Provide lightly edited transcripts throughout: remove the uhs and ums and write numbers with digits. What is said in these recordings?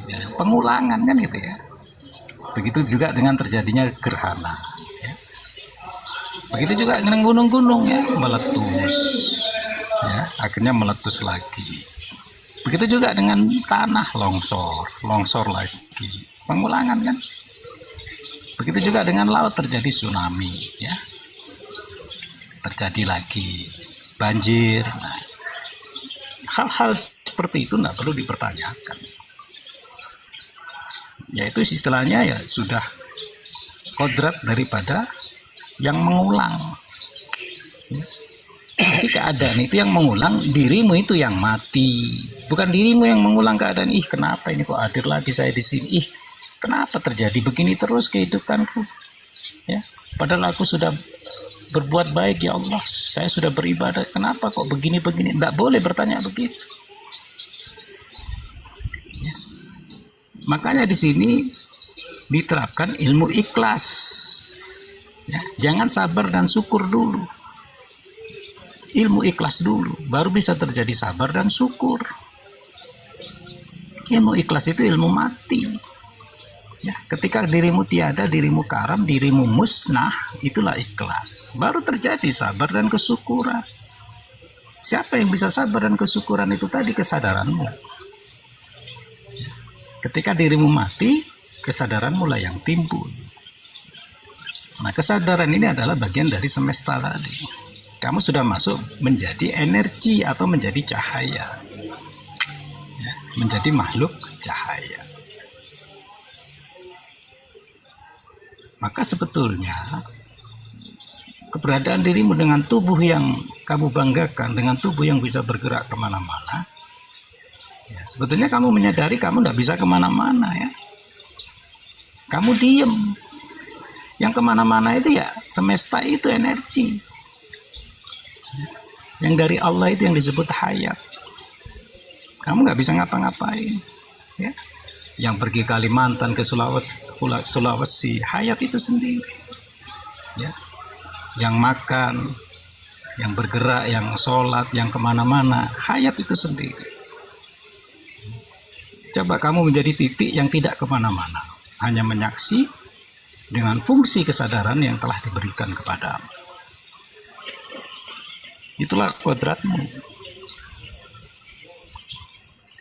ya, pengulangan kan gitu ya. Begitu juga dengan terjadinya gerhana ya. Begitu juga dengan gunung-gunung ya, meletus ya, akhirnya meletus lagi. Begitu juga dengan tanah, longsor lagi, pengulangan kan. Begitu juga dengan laut, terjadi tsunami ya, terjadi lagi banjir. Nah, hal-hal seperti itu tidak perlu dipertanyakan, yaitu istilahnya ya sudah kodrat daripada yang mengulang. Jadi keadaan itu yang mengulang, dirimu itu yang mati, bukan dirimu yang mengulang keadaan. Ih, kenapa ini kok hadir lagi saya di sini? Ih, kenapa terjadi begini terus kehidupanku? Ya, padahal aku sudah berbuat baik ya Allah, saya sudah beribadah, kenapa kok begini-begini? Tidak boleh bertanya begitu. Ya. Makanya di sini diterapkan ilmu ikhlas. Ya, jangan sabar dan syukur dulu. Ilmu ikhlas dulu, baru bisa terjadi sabar dan syukur. Ilmu ikhlas itu ilmu mati. Ya, ketika dirimu tiada, dirimu karam, dirimu musnah, itulah ikhlas. Baru terjadi sabar dan kesyukuran. Siapa yang bisa sabar dan kesyukuran itu tadi? Kesadaranmu. Ketika dirimu mati, kesadaranmu lah yang timbul. Nah, kesadaran ini adalah bagian dari semesta tadi. Kamu sudah masuk menjadi energi atau menjadi cahaya, ya, menjadi makhluk cahaya. Maka sebetulnya keberadaan dirimu dengan tubuh yang kamu banggakan, dengan tubuh yang bisa bergerak kemana-mana, ya, sebetulnya kamu menyadari kamu tidak bisa kemana-mana ya. Kamu diem. Yang kemana-mana itu ya semesta, itu energi. Yang dari Allah itu yang disebut hayat. Kamu nggak bisa ngapa-ngapain ya. Yang pergi Kalimantan ke Sulawesi, hayat itu sendiri ya. Yang makan, yang bergerak, yang sholat, yang kemana-mana, hayat itu sendiri. Coba kamu menjadi titik yang tidak kemana-mana, hanya menyaksi dengan fungsi kesadaran yang telah diberikan kepadamu. Itulah kodratmu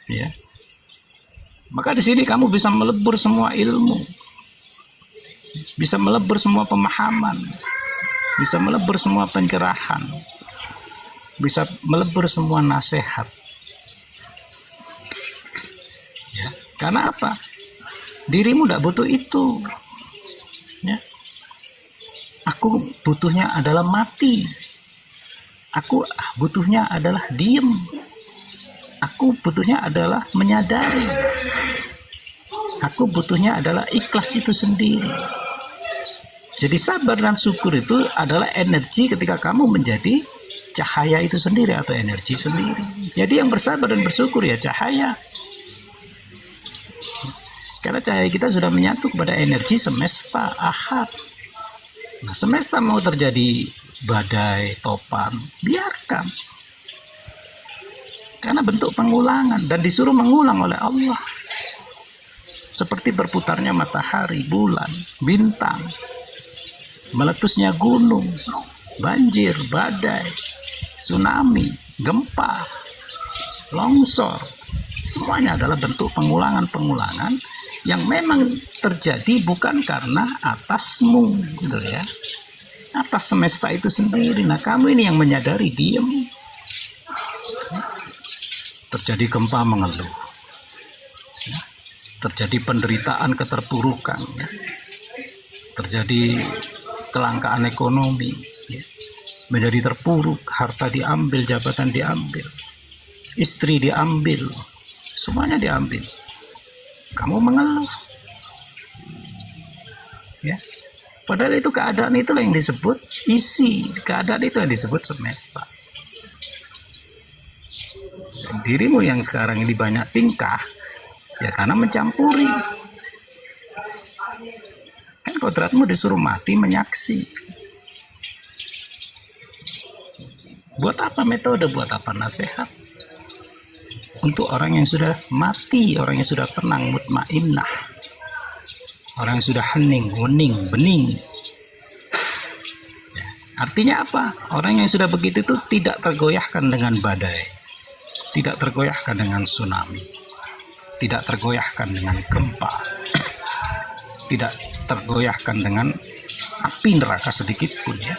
ya. Maka di sini kamu bisa melebur semua ilmu, bisa melebur semua pemahaman, bisa melebur semua pencerahan, bisa melebur semua nasihat ya. Karena apa? Dirimu tidak butuh itu ya. Aku butuhnya adalah mati. Aku butuhnya adalah diem. Aku butuhnya adalah menyadari. Aku butuhnya adalah ikhlas itu sendiri. Jadi sabar dan syukur itu adalah energi ketika kamu menjadi cahaya itu sendiri atau energi sendiri. Jadi yang bersabar dan bersyukur ya cahaya. Karena cahaya kita sudah menyatu kepada energi semesta ahad. Nah, semesta mau terjadi badai, topan, biarkan. Karena bentuk pengulangan dan disuruh mengulang oleh Allah. Seperti berputarnya matahari, bulan, bintang, meletusnya gunung, banjir, badai, tsunami, gempa, longsor. Semuanya adalah bentuk pengulangan-pengulangan yang memang terjadi bukan karena atasmu, gitu ya. Atas semesta itu sendiri. Nah, kamu ini yang menyadari, diem. Terjadi gempa, mengeluh. Terjadi penderitaan, keterpurukan. Terjadi kelangkaan ekonomi. Menjadi terpuruk, harta diambil, jabatan diambil, istri diambil, semuanya diambil. Kamu mengeluh. Ya. Padahal itu keadaan itulah yang disebut isi, keadaan itu yang disebut semesta. Dan dirimu yang sekarang ini banyak tingkah, ya karena mencampuri. Kan kodratmu disuruh mati menyaksi. Buat apa metode, buat apa nasihat? untuk orang yang sudah mati, orang yang sudah tenang, mutmainnah, orang yang sudah hening, wening, bening. Ya, artinya apa? Orang yang sudah begitu itu tidak tergoyahkan dengan badai, tidak tergoyahkan dengan tsunami, tidak tergoyahkan dengan gempa, tidak tergoyahkan dengan api neraka sedikit pun ya.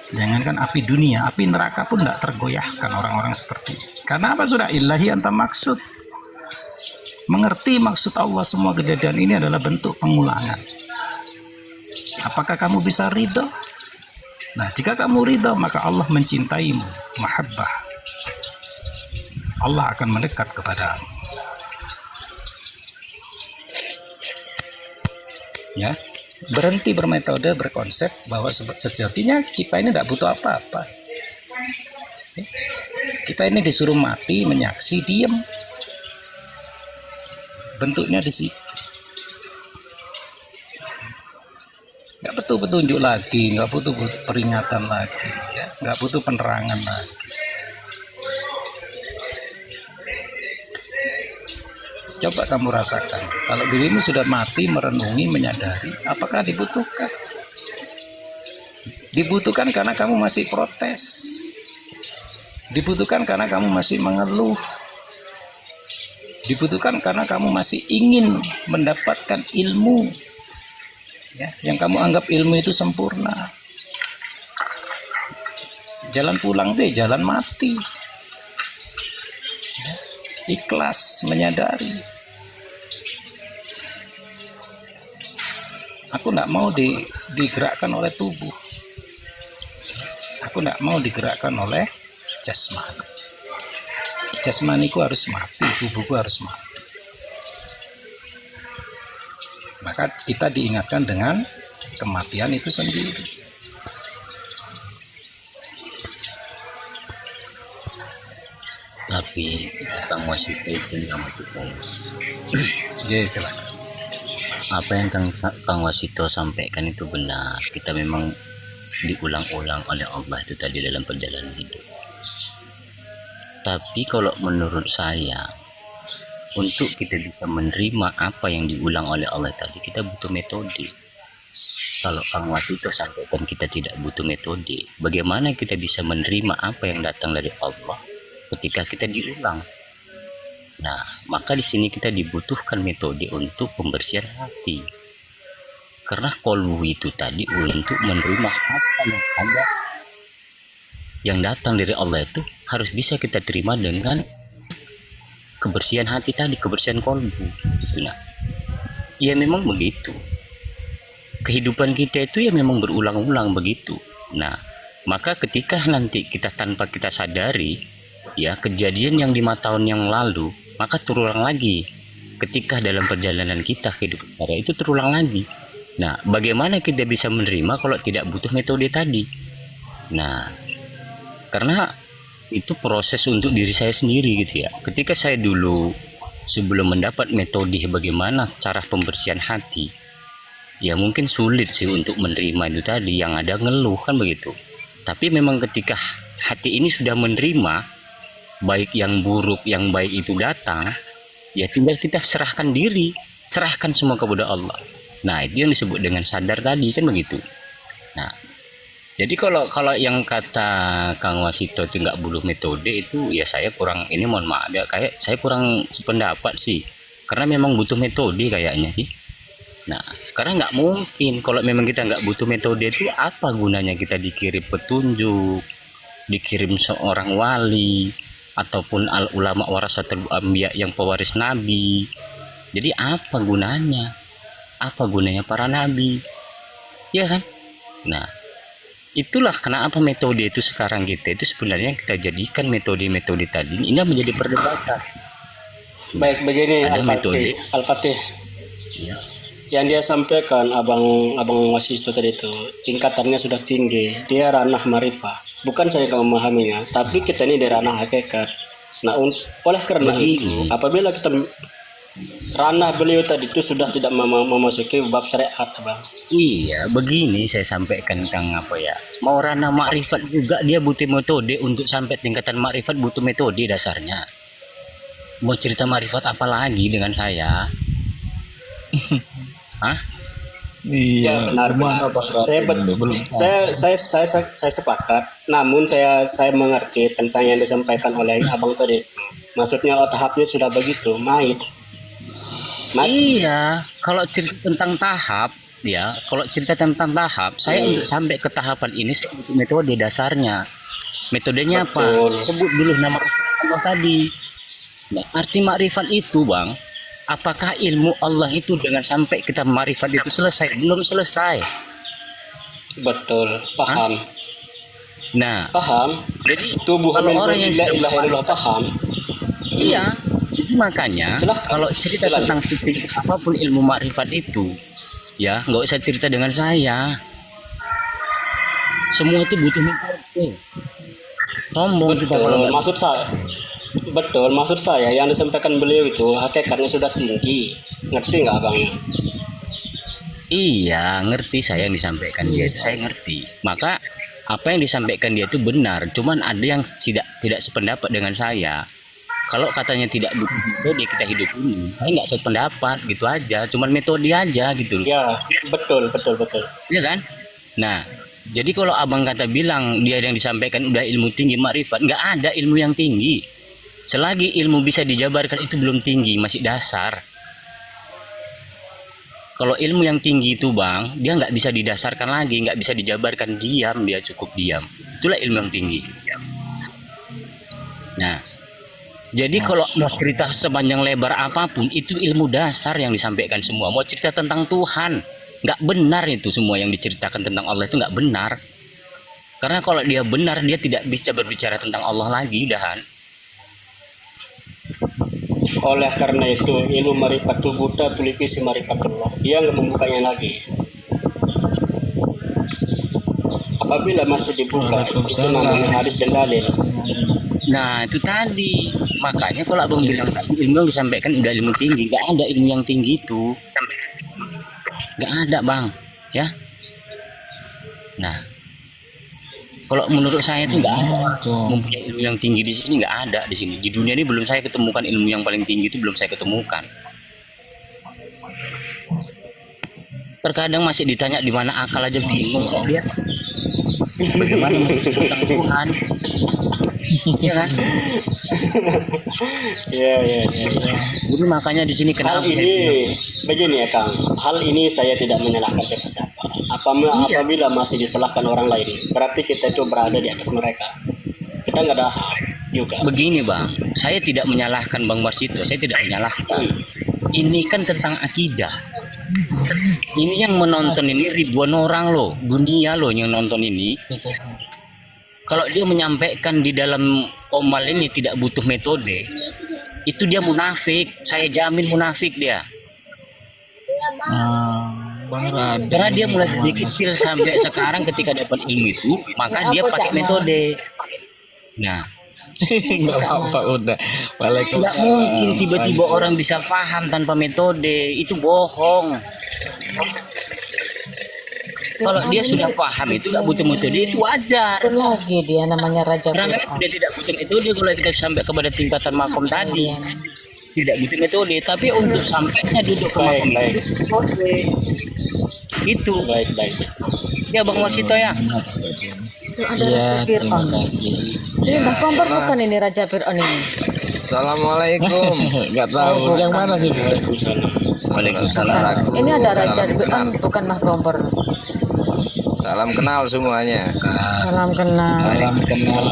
Jangankan api dunia, api neraka pun tidak tergoyahkan orang-orang seperti ini. Karena apa? Sudah ilahi anta maksud. Mengerti maksud Allah, semua kejadian ini adalah bentuk pengulangan. Apakah kamu bisa ridho? Nah, jika kamu ridho, maka Allah mencintaimu, mahabbah. Allah akan mendekat kepadamu. Ya, berhenti bermetode, berkonsep bahwa sejatinya kita ini tidak butuh apa-apa. Kita ini disuruh mati, menyaksi, diam. Bentuknya di situ. Nggak butuh petunjuk lagi, nggak butuh peringatan lagi, ya. Nggak butuh penerangan lagi. Coba kamu rasakan, kalau dirimu sudah mati, merenungi, menyadari, apakah dibutuhkan? Dibutuhkan karena kamu masih protes. Dibutuhkan karena kamu masih mengeluh. Dibutuhkan karena kamu masih ingin mendapatkan ilmu, ya, yang kamu anggap ilmu itu sempurna. Jalan pulang deh, jalan mati. Ikhlas, menyadari. Aku tidak mau digerakkan oleh tubuh. Aku tidak mau digerakkan oleh jasmani. Jasmaniku harus mati, tubuhku harus mati. Maka kita diingatkan dengan kematian itu sendiri. Tapi Kang Wasito itu sama kita. Ya, silakan. Apa yang Kang Wasito sampaikan itu benar. Kita memang diulang-ulang oleh Allah itu tadi dalam perjalanan hidup. Tapi kalau menurut saya, untuk kita bisa menerima apa yang diulang oleh Allah tadi, kita butuh metode. Kalau Kang Wasito sampaikan kita tidak butuh metode, bagaimana kita bisa menerima apa yang datang dari Allah ketika kita diulang? Nah, maka di sini kita dibutuhkan metode untuk pembersihan hati. Karena kolbu itu tadi untuk menerima apa yang ada, yang datang dari Allah itu harus bisa kita terima dengan kebersihan hati tadi, kebersihan kolbu. Gitu. Nah, ya memang begitu. Kehidupan kita itu ya memang berulang-ulang begitu. Nah, maka ketika nanti kita tanpa kita sadari, ya kejadian yang 5 tahun yang lalu, maka terulang lagi. Ketika dalam perjalanan kita kehidupan itu terulang lagi. Nah, bagaimana kita bisa menerima kalau tidak butuh metode tadi? Nah, karena itu proses untuk diri saya sendiri gitu ya. Ketika saya dulu sebelum mendapat metode bagaimana cara pembersihan hati, ya mungkin sulit sih untuk menerima itu tadi, yang ada ngeluh kan begitu. Tapi memang ketika hati ini sudah menerima, baik yang buruk yang baik itu datang, ya tinggal kita serahkan diri, serahkan semua kepada Allah. Nah, itu yang disebut dengan sadar tadi kan begitu. Nah, jadi kalau yang kata Kang Wasito itu nggak butuh metode, itu ya saya kurang, ini mohon maaf ya, kayak saya kurang sependapat sih, karena memang butuh metode kayaknya sih. Nah, sekarang nggak mungkin kalau memang kita nggak butuh metode, itu apa gunanya kita dikirim petunjuk, dikirim seorang wali ataupun al ulama warasatul anbiya yang pewaris nabi. Jadi apa gunanya? Apa gunanya para nabi? Ya kan? Nah, itulah kenapa metode itu sekarang kita itu sebenarnya kita jadikan metode-metode tadi ini menjadi perdebatan. Baik, begini Ada metode Al-Fatih. ya. Yang dia sampaikan abang Wasisto tadi itu tingkatannya sudah tinggi. Dia ranah marifah. Bukan saya yang memahaminya, tapi kita ini di ranah hakikat. Nah, oleh karena itu, apabila kita ranah beliau tadi itu sudah tidak memasuki bab syariat, Bang. Iya, begini saya sampaikan Kang apa ya. Mau ranah makrifat juga dia butuh metode, untuk sampai tingkatan makrifat butuh metode dasarnya. Mau cerita marifat apa lagi dengan saya? Hah? Ya, benar, benar. Saya sepakat. Namun saya mengerti tentang yang disampaikan oleh abang tadi. Maksudnya tahapnya sudah begitu, Iya, kalau cerita tentang tahap, ya, kalau cerita tentang tahap, saya untuk sampai ke tahapan ini saya butuh metode dasarnya. Metodenya apa? Betul. Sebut dulu nama Allah tadi. Nah, arti makrifat itu, Bang, apakah ilmu Allah itu dengan sampai kita makrifat itu selesai? Belum selesai. Betul, paham. Nah, Paham. jadi Tubuh kalau orang yang la sudah ilaha illallah paham. iya, itu makanya Silahkan. kalau cerita Silahkan. tentang sedikit apapun ilmu makrifat itu, ya nggak usah cerita dengan saya. Semua itu butuh metode. Sombong kita kalau Betul, nggak. betul, maksud saya yang disampaikan beliau itu hakikatnya sudah tinggi. Ngerti nggak abangnya? Iya, ngerti saya yang disampaikan dia, saya ngerti. Maka apa yang disampaikan dia itu benar, cuman ada yang tidak sependapat dengan saya. Kalau katanya tidak butuh metode kita hidup ini, saya nggak sependapat gitu aja, cuman metode aja gitu loh. Ya, betul, betul, betul. Iya kan? Nah, jadi kalau abang kata bilang dia yang disampaikan udah ilmu tinggi makrifat, nggak ada ilmu yang tinggi. Selagi ilmu bisa dijabarkan itu belum tinggi, masih dasar. Kalau ilmu yang tinggi itu, Bang, dia nggak bisa didasarkan lagi, nggak bisa dijabarkan, diam, dia cukup diam. Itulah ilmu yang tinggi. Nah, jadi kalau mau cerita sepanjang lebar apapun, itu ilmu dasar yang disampaikan semua. Mau cerita tentang Tuhan, nggak benar itu semua yang diceritakan tentang Allah itu nggak benar. Karena kalau dia benar, dia tidak bisa berbicara tentang Allah lagi, udahan. Oleh karena itu ilmu marifatul buta tulipisi marifatullah. Dia nggak membukanya lagi. Apabila masih dibuka, itu namanya hadis dan dalil. Nah, itu tadi. Makanya kalau abang bilang tadi ilmu yang disampaikan udah ilmu tinggi, nggak ada ilmu yang tinggi itu. Nggak ada, Bang. Ya. Nah, kalau menurut saya itu nggak ada mempunyai ilmu yang tinggi di sini, nggak ada di sini. Di dunia ini belum saya ketemukan ilmu yang paling tinggi itu, belum saya ketemukan. Terkadang masih ditanya di mana akal aja bingung kok dia. Bagaimana tentang Tuhan? Iya kan? Iya. Jadi makanya di sini Hal kenapa ini begini ya Kang. Hal ini saya tidak menyalahkan siapa-siapa. Apabila masih disalahkan orang lain, berarti kita itu berada di atas mereka. Kita nggak ada hak juga. begini, Bang, saya tidak menyalahkan Bang Marsito, saya tidak menyalahkan. Ini kan tentang akidah. Ini yang menonton ini ribuan orang loh, dunia loh yang nonton ini. Kalau dia menyampaikan di dalam omal ini tidak butuh metode, itu dia munafik. Saya jamin munafik dia. Bang Raden. Karena dia mulai dari kecil sampai sekarang ketika dapat ilmu itu, maka dia pakai metode. Nah, Nggak apa-apa udah. nggak mungkin tiba-tiba orang bisa paham tanpa metode, itu bohong. Kalau dia sudah paham itu nggak butuh metode, itu wajar. Itu lagi dia namanya Raja Karena Fir'aun. dia tidak butuh metode kalau kita sampai kepada tingkatan makom tadi. Tidak butuh metode, tapi untuk sampainya duduk ke makom Baik. itu metode. Itu. Baik. Ya Bang Wasito ya. Itu ada Iya, Raja terima Fir'aun. kasih. Ini Mbah Kompor bukan ini Raja Fir'aun ini. Assalamualaikum. Nggak tahu yang mana sih? Waalaikumsalam. Ini ada Raja Fir'aun bukan Mbah Kompor. Salam kenal semuanya. Salam kenal. Salam kenal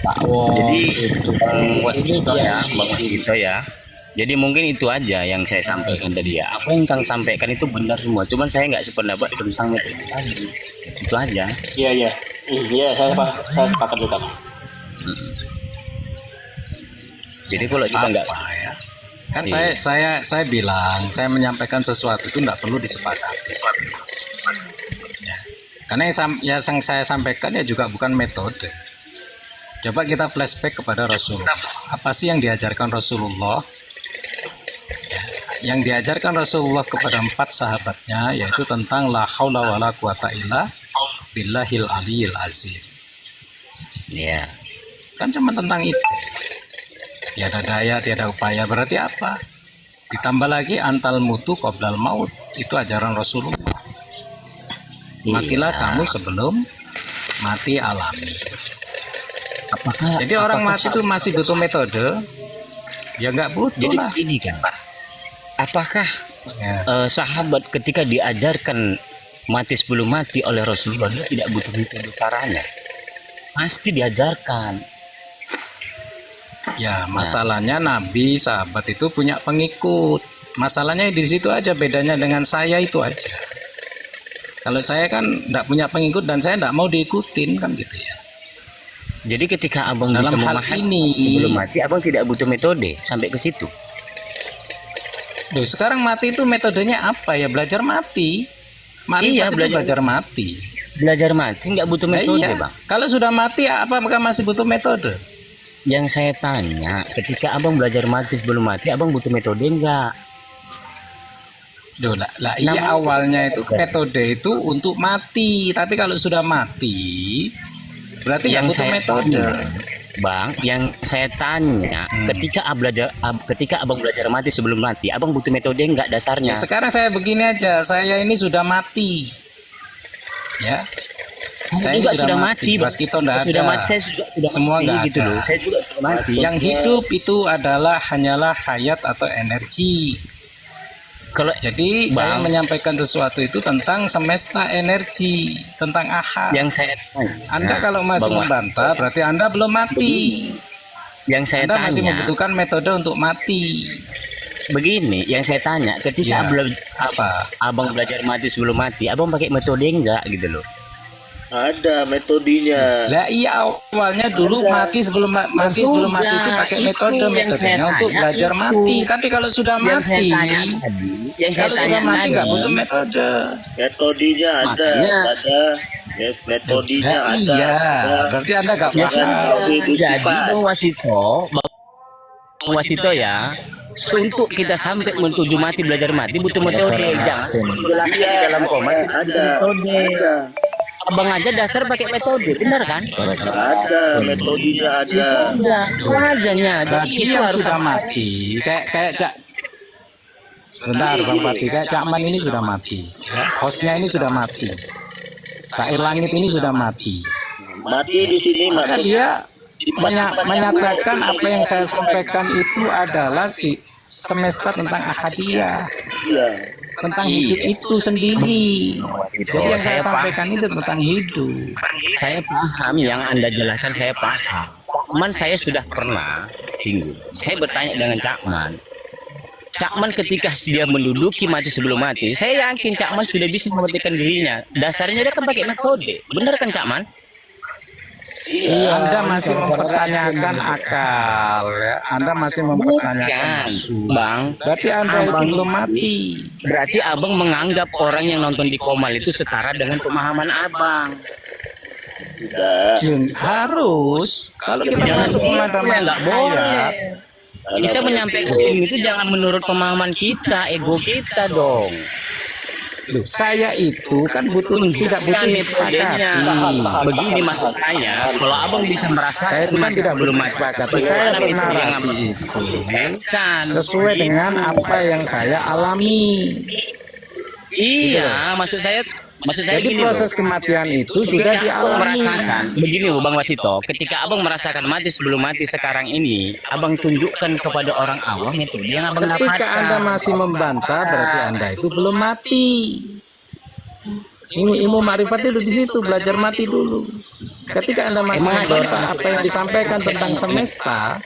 Pak Wo. Jadi itu Bang Wasito dia. ya, Bang Wasito ya. Jadi mungkin itu aja yang saya sampaikan tadi ya. Apa yang Kang sampaikan itu benar semua. Cuman saya nggak sependapat tentang metode tadi. Itu aja. Iya. Iya, saya sepakat juga. Jadi kalau kita nggak Kan Iya. saya bilang, saya menyampaikan sesuatu itu nggak perlu disepakati. Ya. Karena yang saya sampaikan ya juga bukan metode. Coba kita flashback kepada Rasulullah. Apa sih yang diajarkan Rasulullah? Ya, yang diajarkan Rasulullah kepada 4 sahabatnya yaitu tentang la haula wala quwata illa billahil aliyil azim. ya. Kan cuma tentang itu. Tiada daya, tiada upaya, berarti apa? Ditambah lagi antal mutu qoblal maut, itu ajaran Rasulullah. Matilah Iya. kamu sebelum mati alami. Apakah Jadi orang apakah mati itu masih butuh metode? Ya nggak butuh Jadi lah. ini kan Pak, apakah Ya. sahabat ketika diajarkan mati sebelum mati oleh Rasulullah, dia tidak butuh metode caranya? Pasti diajarkan. Ya, masalahnya Nabi, sahabat itu punya pengikut. Masalahnya di situ aja, bedanya dengan saya itu aja. Kalau saya kan nggak punya pengikut dan saya nggak mau diikutin kan gitu ya. Jadi ketika abang Dalam bisa hal memahami ini, sebelum mati, abang tidak butuh metode sampai ke situ. Loh, sekarang mati itu metodenya apa ya? Belajar mati. Iya, Marifat itu belajar mati. Belajar mati nggak butuh Nah, metode, iya. Bang. Kalau sudah mati, apakah masih butuh metode? Yang saya tanya, ketika abang belajar mati sebelum mati, abang butuh metode enggak? Loh, lah iya, Namanya- awalnya itu metode itu untuk mati. Tapi kalau sudah mati, berarti nggak butuh metode. tanya, Bang, yang saya tanya, ketika abang belajar mati sebelum mati, abang butuh metode enggak Ya, dasarnya? sekarang saya begini aja, saya ini sudah mati. Ya. Saya ini juga sudah mati, Bang. Mas Kito enggak Sudah ada. mati, saya sudah Semua mati, enggak gitu ada. loh. Saya juga sudah mati. Yang hidup itu adalah hanyalah hayat atau energi. Kalau Jadi saya Bang, menyampaikan sesuatu itu tentang semesta energi, tentang ahad. yang saya tanya, Anda kalau masih Bang Mas, membantah, berarti Anda belum mati. yang saya Anda masih tanya membutuhkan metode untuk mati. begini, yang saya tanya, ketika Ya. Apa? abang belajar mati sebelum mati, abang pakai metode enggak gitu loh? Ada metodenya. Lah iya, awalnya dulu mati sebelum mati Sudah, sebelum mati itu pakai itu yang metodenya saya untuk tanya, belajar itu. mati. Tapi kalau sudah Yang saya mati, tanya tadi, yang saya kalau tanya sudah mati nggak tadi, butuh metode. Metodenya ada, Makanya. ada. Yes, metodenya Nah, ada. iya, ada. berarti Anda nggak ya paham. sudah. Jadi Bang Wasito ya, untuk kita sampai menuju mati belajar mati butuh metode, jangan dijelaskan di dalam komat Ada. metode. Ada. Abang aja dasar pakai metode, benar kan? Ada. Metodenya Ya ada. sudah, itu ajanya. Jadi Bagi itu yang harus sudah mati, kayak Cak. Sebentar Bang Pati, kayak Cakman ini sudah mati. Ya, hostnya ini sudah mati. Sair Langit ini sudah mati. Mati di sini Maka mati. dia menyatakan apa yang saya sampaikan itu adalah semesta tentang ahadiyah, Iya. tentang hidup itu sendiri. Jadi yang saya sampaikan itu tentang hidup. Saya paham yang Anda jelaskan, saya paham. Cakman saya sudah pernah singgung. Saya bertanya dengan Cakman. Cakman ketika dia menduduki mati sebelum mati, saya yakin Cakman sudah bisa mematikan dirinya. Dasarnya dia kan pakai metode. Benar kan Cakman? Anda masih mempertanyakan akal, ya. Anda masih mempertanyakan Bukan, nafsu. Bang. Berarti Anda itu belum mati. Berarti abang menganggap orang yang nonton di Komal itu setara dengan pemahaman abang. Tidak. Ya, harus. Kalau kita masuk pemadaman Nggak boleh. ayat, Kita menyampaikan ilmu itu jangan menurut pemahaman kita, ego kita dong. loh, saya itu kan tidak butuh disepakati. Begini maksud saya, kalau abang bisa merasa Saya itu kan tidak belum disepakati. Saya bernarasi itu sesuai dengan apa yang saya alami. Iya, maksud saya Jadi gini, proses kematian itu sudah dialami. merasakan begini loh Bang Wasito, ketika abang merasakan mati sebelum mati sekarang ini, abang tunjukkan kepada orang awam itu yang abang Ketika Anda dapatkan. masih membantah, berarti Anda itu belum mati. Ini ilmu makrifat itu di situ, belajar mati dulu. Ketika Anda masih membantah apa yang disampaikan tentang semesta,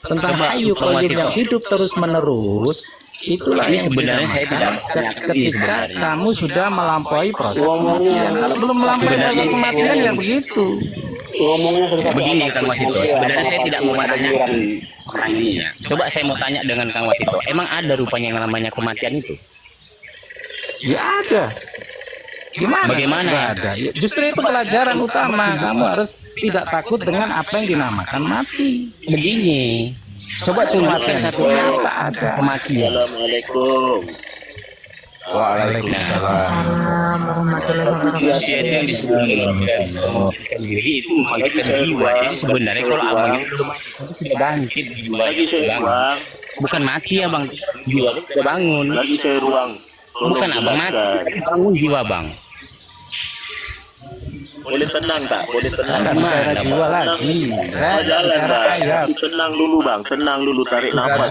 tentang hayu qayyum yang hidup terus menerus, itulah Ini yang sebenarnya saya tidak ketika kamu sudah melampaui proses kematian. Kalau belum melampaui proses kematian ya begitu. Ngomongnya sudah Begini Kang Wasito, sebenarnya saya tidak mau menanyakan orang ini ya. Coba saya mau tanya dengan Kang Wasito, emang ada rupanya yang namanya kematian itu? Ya ada. Gimana? Bagaimana? Nggak ada. Ya, justru itu pelajaran utama. Kamu harus tidak takut dengan apa yang dinamakan mati. Begini, coba tunjukkan satu Kematian tak ada. kematian. Assalamualaikum. Waalaikumsalam. Salam warahmatullahi wabarakatuh. Itu yang disebut diri itu membangkitkan jiwa. Jadi sebenarnya kalau abang itu sudah bangkit jiwa, Lagi saya ruang, bukan mati abang, jiwa itu sudah bangun. lagi saya ruang. Tolong Bukan abang mati, jelaskan. tapi bangun jiwa bang. Boleh tenang tak? Boleh tenang. Anda bicara jiwa lagi. Saya Jalan bicara tak? hayat. Tenang dulu bang, tenang dulu. Tarik nafas.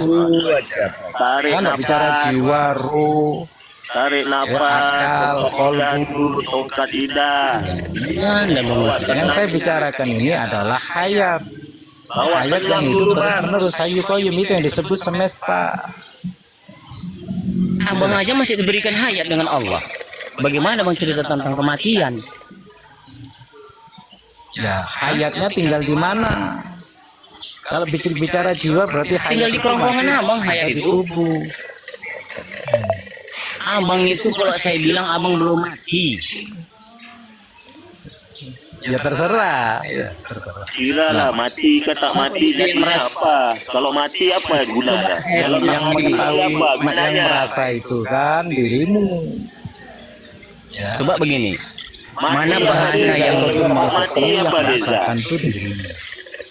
Tarik Saya nafas. bicara jiwa, ruh. Tarik nafas. akal, Tongkat dulu, tongkat lidah. Anda menguasai. Yang saya bicarakan ini adalah hayat. Bawa Hayat yang tenang hidup dulu terus bang. menerus. Hayu qayyum itu yang disebut semesta. Abang aja masih diberikan hayat dengan Allah. Bagaimana bang cerita tentang kematian? Ya, hayatnya tinggal di mana? Kalau bicara jiwa berarti hayat Tinggal di itu kerongkongan masih abang hayat ada di itu. tubuh. Abang itu kalau saya bilang abang belum mati. Ya terserah. Ya, terserah. Kira lah mati ke tak mati jadinya apa? Kalau mati apa guna dah? Kalau tak Yang mati mengetahui, apa yang gunanya? merasa itu kan dirimu. Ya. Coba begini, mana Mati bahasa apa yang beza? Mati Mati apa beza? merasakan itu dirimu.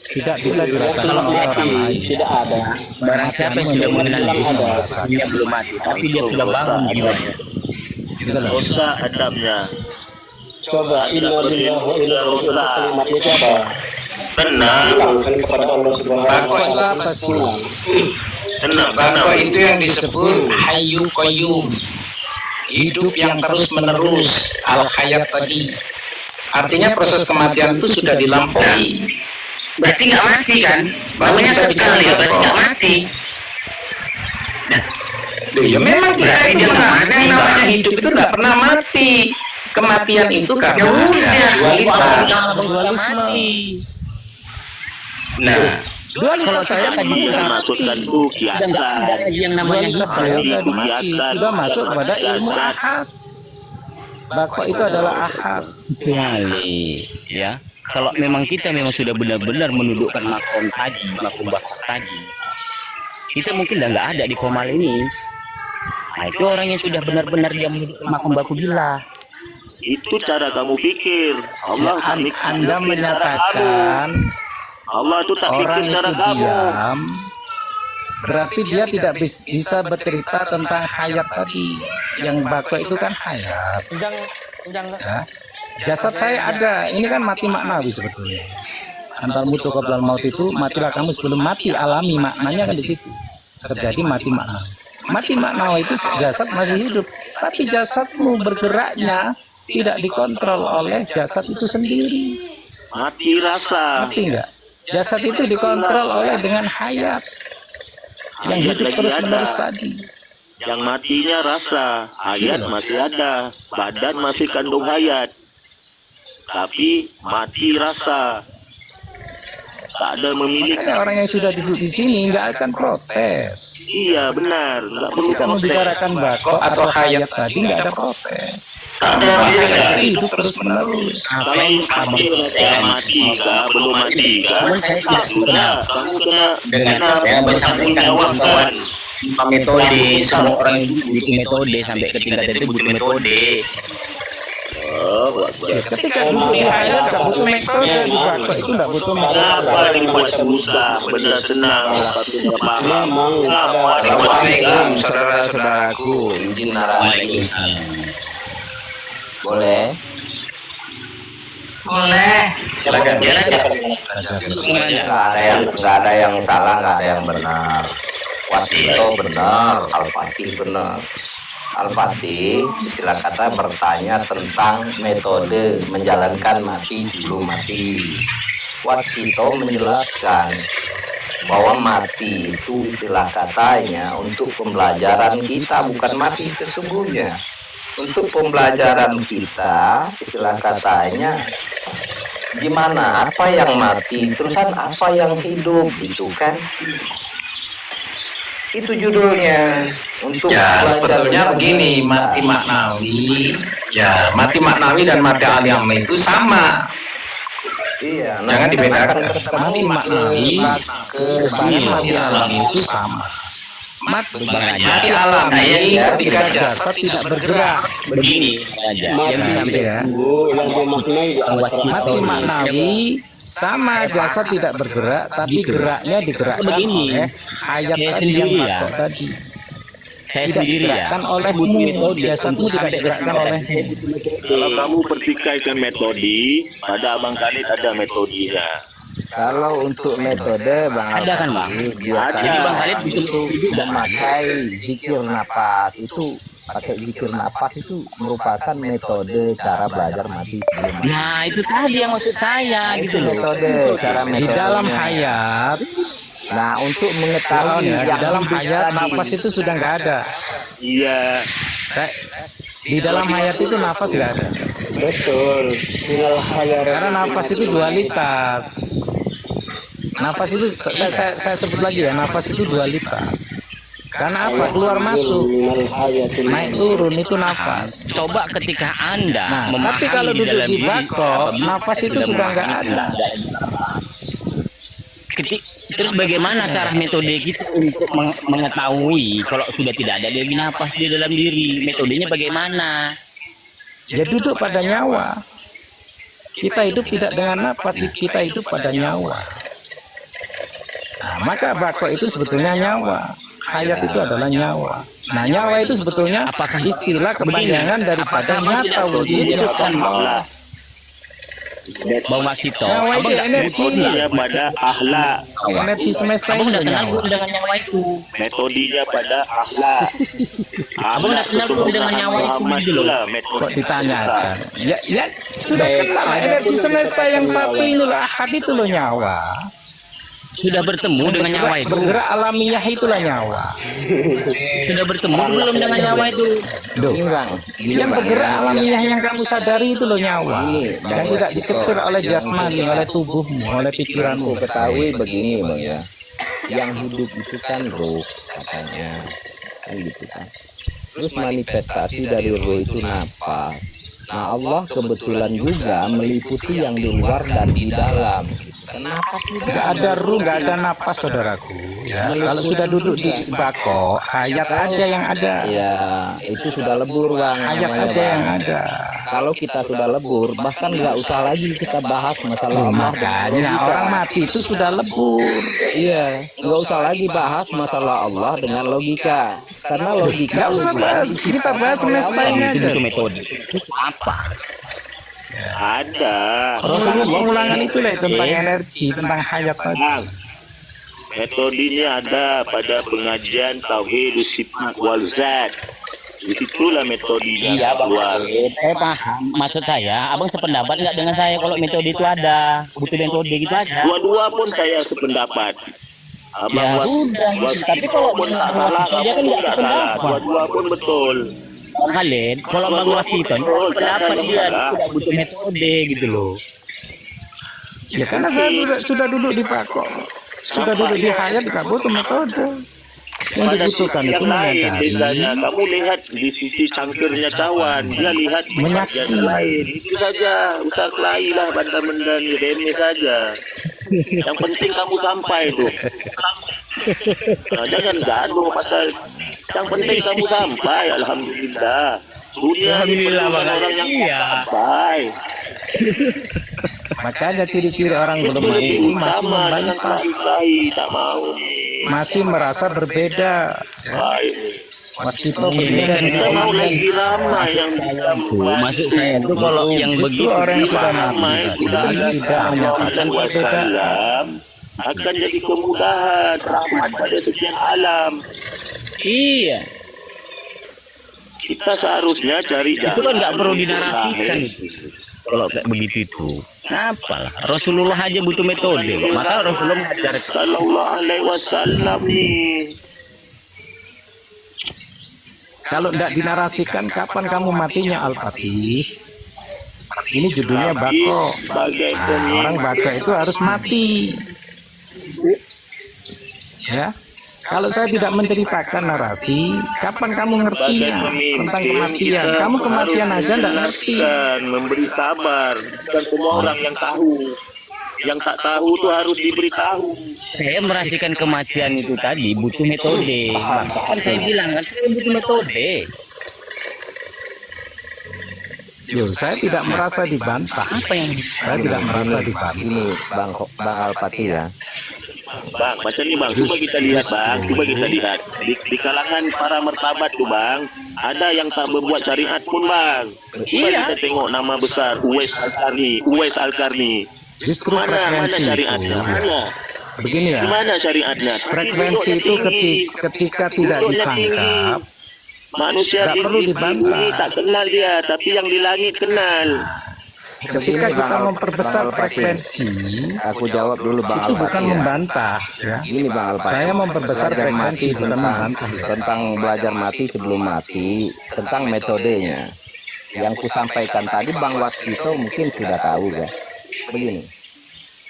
Tidak bisa dirasakan oleh orang lain. Tidak ada. barang siapa yang sudah mengenal Yesus, dia belum mati, tapi dia sudah bangun jiwanya. Gitu loh. Dosa adabnya. Coba innalillahi wa inna ilaihi raji'un. Kalimatnya itu apa? Tenang, Bilangkan kepada Allah Subhanahu wa Bakwa itu taala. apa sih? tenang, Bakwa tenang. itu yang disebut Hayyu Qayyum, hidup yang terus menerus, al hayat tadi. Artinya proses kematian itu sudah dilampaui. Berarti nggak mati kan? Bangunnya sekali ya, berarti nggak mati. Loh, ya memang kita itu mana yang namanya hidup itu nggak pernah mati. Kematian itu karena ada dualitas. Mati. Nah, Kalau saya tadi bilang Maksudkan itu udah nggak ada kiasan. lagi yang namanya Dualitas hidup. saya Mati, sudah mati. kiasan. Sudah masuk pada ilmu Kiasan. ahad. Bakwa itu adalah ahad. Kali, ya. Kalau memang kita memang sudah benar-benar menundukkan makom tadi, makom bakwa tadi, kita mungkin udah nggak ada di Komal ini. Nah itu orang yang sudah benar-benar dia menundukkan makom baku bila. Itu cara kamu pikir. Allah tak Anda pikir cara kamu. menyatakan Allah itu tak pikir orang cara itu kamu. diam, berarti dia tidak bisa bercerita tentang hayat tadi. Yang bakwa itu kan hayat. Ya. Jasad saya ada, ini kan mati maknawi sebetulnya. Antar mutu qoblal maut itu matilah kamu sebelum mati, alami maknanya kan di situ. Terjadi mati maknawi. Mati maknawi itu jasad masih hidup, tapi jasadmu bergeraknya tidak dikontrol oleh jasad itu sendiri. Mati rasa. Ngerti enggak? Jasad itu dikontrol oleh dengan hayat yang Hayat hidup lagi terus ada. menerus tadi. Yang matinya rasa. Hayat masih ada. Badan masih kandung hayat. Tapi mati rasa. Tak ada memiliki. Makanya orang yang sudah duduk di sini nggak akan protes. Iya benar. Nggak perlu Kita protes. membicarakan bakwa atau hayat tadi nggak ada protes. Tak ada Jadi hidup terus menerus. Kalau mati rasa mati kah? Belum mati kah? Ya sudah. Kamu kena bertanggung jawab kan. Metode, semua orang itu butuh metode sampai ke tingkat itu butuh metode. Oh, Ya, ketika duduk di hayat nggak butuh metode, di bakwa itu nggak butuh metode. kenapa dibuat susah? Benar senang. Tapi nggak paham. Assalamualaikum, saudara-saudaraku. Izin narasi. Boleh? Boleh. Silakan. Nggak ada yang salah, nggak ada yang benar. Wasito benar, Al-Fatih benar. Al-Fatih istilah kata bertanya tentang metode menjalankan mati sebelum mati. Wasito menjelaskan bahwa mati itu istilah katanya untuk pembelajaran kita, bukan mati sesungguhnya. Untuk pembelajaran kita, istilah katanya gimana, apa yang mati, terusan apa yang hidup, itu kan. Itu judulnya. Untuk Ya, belajar sebetulnya tentang begini, kita. mati maknawi, ya mati maknawi dan mati alami itu sama. Iya, Jangan dibedakan. ketemu Mati maknawi ke dengan mati alami itu sama. mati alami ketika jasad tidak bergerak. Begini saja yang disampaikan yang dimaknai di atas Mati maknawi sama jasad tidak bergerak, tapi geraknya digerakkan oleh hayat tadi yang bakok tadi. saya Tidak sendiri ya. digerakkan olehmu, jasadmu tidak digerakkan olehmu. Kalau kamu pertikaikan metode, pada Abang Khalid ada metodenya. Kalau untuk metode Bang Ada kan, Bang? biasanya Jadi Bang Khalid betul-betul memakai zikir napas. Itu pakai zikir napas itu merupakan metode cara belajar mati sebelum mati. Nah itu tadi yang maksud saya gitu loh. Metode cara Di metode dalam hayat, Nah, untuk mengetahui di yang dalam hidup hayat tadi, nafas itu sudah nggak ada. Iya. Di dalam hayat itu nafas nggak ada. betul. Minal hayar. Karena nafas itu dualitas. Nafas itu saya sebut lagi ya, nafas itu dualitas. Karena apa? Keluar masuk, Minal hayatul naik turun itu nafas. Coba ketika Anda Nah, tapi kalau duduk di bako, nafas itu sudah nggak ada. Terus bagaimana cara metode kita untuk mengetahui kalau sudah tidak ada lagi napas di dalam diri? Metodenya bagaimana? Ya duduk pada nyawa. Kita hidup tidak dengan napas, kita hidup pada nyawa. Nah, maka bako itu sebetulnya nyawa. Hayat itu adalah nyawa. Nah, nyawa itu sebetulnya istilah kepanjangan daripada nyata wujudnya Allah. Bang Wasito, Nyawa itu energi. Metodenya pada akhlak. Energi semesta Abang itu nggak kenal nyawa. belum dengan nyawa itu? Metodenya pada akhlak. Abang nggak kenal belum dengan nyawa itu gitu loh? Kok ditanyakan? Ya sudah kenal energi semesta yang satu ini loh, ahad itu loh nyawa. Sudah bertemu dengan nyawa itu? Bergerak alamiah itulah nyawa. Sudah bertemu belum dengan nyawa itu? Duh. Ini Bang, gini, Yang Bang, bergerak ya. alamiah yang kamu sadari itu loh nyawa. Ini, Yang tidak disetir oleh jasmani, oleh tubuhmu, oleh pikiranmu. Aku ketahui begini Bang ya. Yang hidup itu kan roh katanya. Kan gitu kan. Terus manifestasi dari roh itu napas. Nah, Allah kebetulan juga meliputi yang di luar dan di dalam. Kenapa Nggak ada ruh, nggak ada napas, saudaraku. Ya, kalau sudah duduk di bako, hayat aja yang ada. Ya, itu sudah lebur Bang. Hayat namanya, aja Bang. yang ada. Kalau kita sudah lebur, bahkan nggak usah lagi kita bahas masalah Allah. Makanya orang mati itu sudah lebur. Iya, nggak usah lagi bahas masalah Allah dengan logika. Karena logika Nggak usah bahas, kita bahas semesta ini Itu aja. butuh metode. Apa? Ada. Rasulullah pengulangan itulah tentang energi, tentang hayat tadi. Metodenya ada pada pengajian Tauhid Sifat wal Zat. Disitulah metodenya Iya Bang keluar. Khalid, saya paham. Maksud saya, abang sependapat nggak dengan saya kalau metode itu ada? Butuh metode gitu aja. Dua-dua pun saya sependapat. Abang Ya sudah, tapi kalau pun tak Bang salah, Wasito aja kamu kan pun nggak tak salah. sependapat. Dua-dua pun betul. Bang Khalid, kalau Bang Wasito sependapat dia tidak butuh metode gitu loh. Ya karena saya sudah duduk di bako, sudah duduk di hayat, nggak butuh metode. Yang Pada dibutuhkan sisi itu yang lain, menyadari. misalnya kamu lihat di sisi cangkirnya cawan, dia lihat di Menyaksi. bagian lain. Itu saja, usah kelahi lah, bantah-bantah remeh saja. Yang penting kamu sampai tuh. Nah, jangan gaduh pasal. Yang penting kamu sampai, alhamdulillah. Dunia Alhamdulillah, diperlukan Bang. orang yang Iya. sampai. Makanya ciri-ciri orang belum Itu mati lebih ini masih utama, jangan membantah, kelahi, tak mau. masih merasa berbeda. Baik. Meskipun berbeda Kita dengan mau orang lagi lain. ramai yang bisa Maksud saya itu kalau yang Justru begitu orang yang sudah mati ramai tadi sudah tidak menyatakan perbedaan. akan jadi kemudahan rahmat pada sekian alam. iya, Kita seharusnya cari itu kan nggak perlu dinarasikan itu. Kalau kayak begitu itu, apalah Rasulullah aja butuh metode, maka Rasulullah mengajarkan. Sallallahu alaihi wasallam nih. Kalau tidak dinarasikan, kapan kamu matinya Al-Fatih? Ini judulnya bako. Sebagai Nah, orang bako itu harus mati. Ya. Kalau saya tidak menceritakan narasi, kapan kamu ngertinya tentang kematian? Kamu kematian aja tidak ngerti. Memberi kabar, bukan semua orang yang tahu. yang tak tahu tuh harus diberitahu. Saya merasakan kematian itu tadi butuh metode. Kan saya bilang kan saya butuh metode. Yo, saya tidak merasa dibantah. Apa yang Saya tidak merasa dibantah. Ini Bang Alpati ya. Bang, macam ni bang, cuba kita lihat bang, cuba kita lihat di kalangan para martabat tuh bang, ada yang tak berbuat syariat pun bang. Cuba kita tengok nama besar Uwais Al-Qarni. Justru Mana frekuensi syariatnya? itu. Mana? Begini ya, Mana syariatnya? frekuensi itu ketika tidak ditangkap, Manusia tak di perlu bumi dibantah. tak kenal dia, tapi yang di langit kenal. Ketika kita memperbesar frekuensi, Aku jawab dulu Bang itu bukan Alpati ya. membantah, ya. Ini Bang Alpati. Saya memperbesar Belajar frekuensi, mati bukan membantah. tentang belajar mati sebelum mati, tentang metodenya. Yang kusampaikan tadi Bang Waskito mungkin sudah tahu ya. Begini,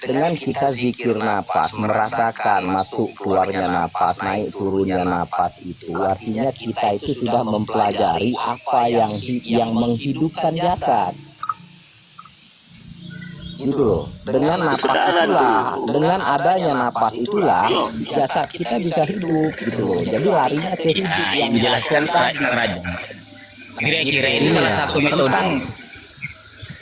dengan kita zikir napas, merasakan masuk keluarnya napas, naik turunnya napas itu, artinya kita itu sudah mempelajari apa yang menghidupkan jasad. Gitu loh. Dengan napas itulah, dengan adanya napas itulah jasad kita bisa hidup gitu loh. Jadi larinya ke hidup Nah, yang yang dijelaskan Pak Raja. Kira-kira ini salah satu metode. Tentang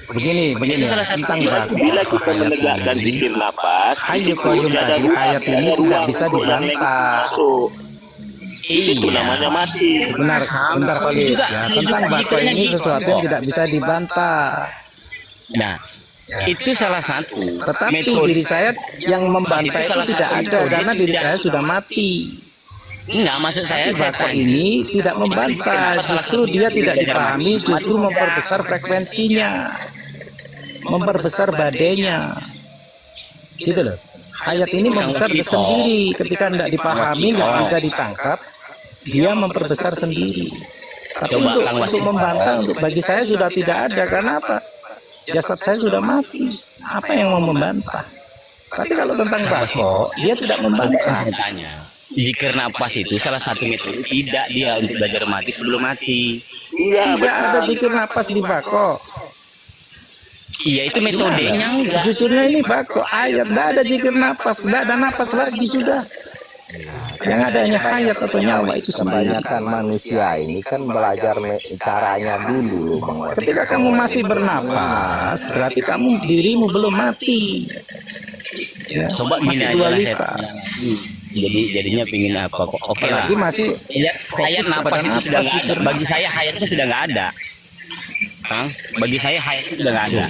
begini tentang berat. Bila kita menegakkan zikir napas, Hayyu Qayyum tadi, ayat ini tidak bisa dibantah. Di situ namanya mati. Benar Khalid ya, tentang bako ini sesuatu yang tidak bisa dibantah. Nah, itu salah satu. Tetapi metode. diri saya yang membantah itu tidak ada karena diri saya sudah mati. Enggak, maksud saya Bako ini tidak membantah, justru dia tidak dipahami, justru memperbesar frekuensinya, memperbesar badainya. Gitu loh. Ayat ini membesar sendiri, ketika tidak dipahami, nggak bisa ditangkap, dia memperbesar sendiri. Tapi untuk membantah, untuk bagi saya sudah tidak ada. Karena apa? Jasad saya sudah mati. Apa yang mau membantah? Tapi kalau tentang bako, dia tidak membantah. Tanya. Zikir napas itu salah satu metode tidak dia untuk belajar mati sebelum mati. Iya, Tidak ada zikir napas di bako. Iya, itu metodenya enggak. Justru ini bako ayat, tidak ada zikir napas, tidak ada napas lagi sudah. Yang adanya hayat atau nyawa itu sebanyak. Kebanyakan manusia ini kan belajar caranya dulu loh Bang Waskito. Ketika kamu masih bernapas, berarti kamu dirimu belum mati. Ya, Coba gini masih aja lah, dualitas. jadinya pingin apa kok. Oke lah. Lagi masih Ya, hayat fokus napas kepada itu sudah napas, nggak ada. zikir Bagi saya hayat itu sudah nggak ada. Hah? Bagi saya hayat itu sudah nggak ada.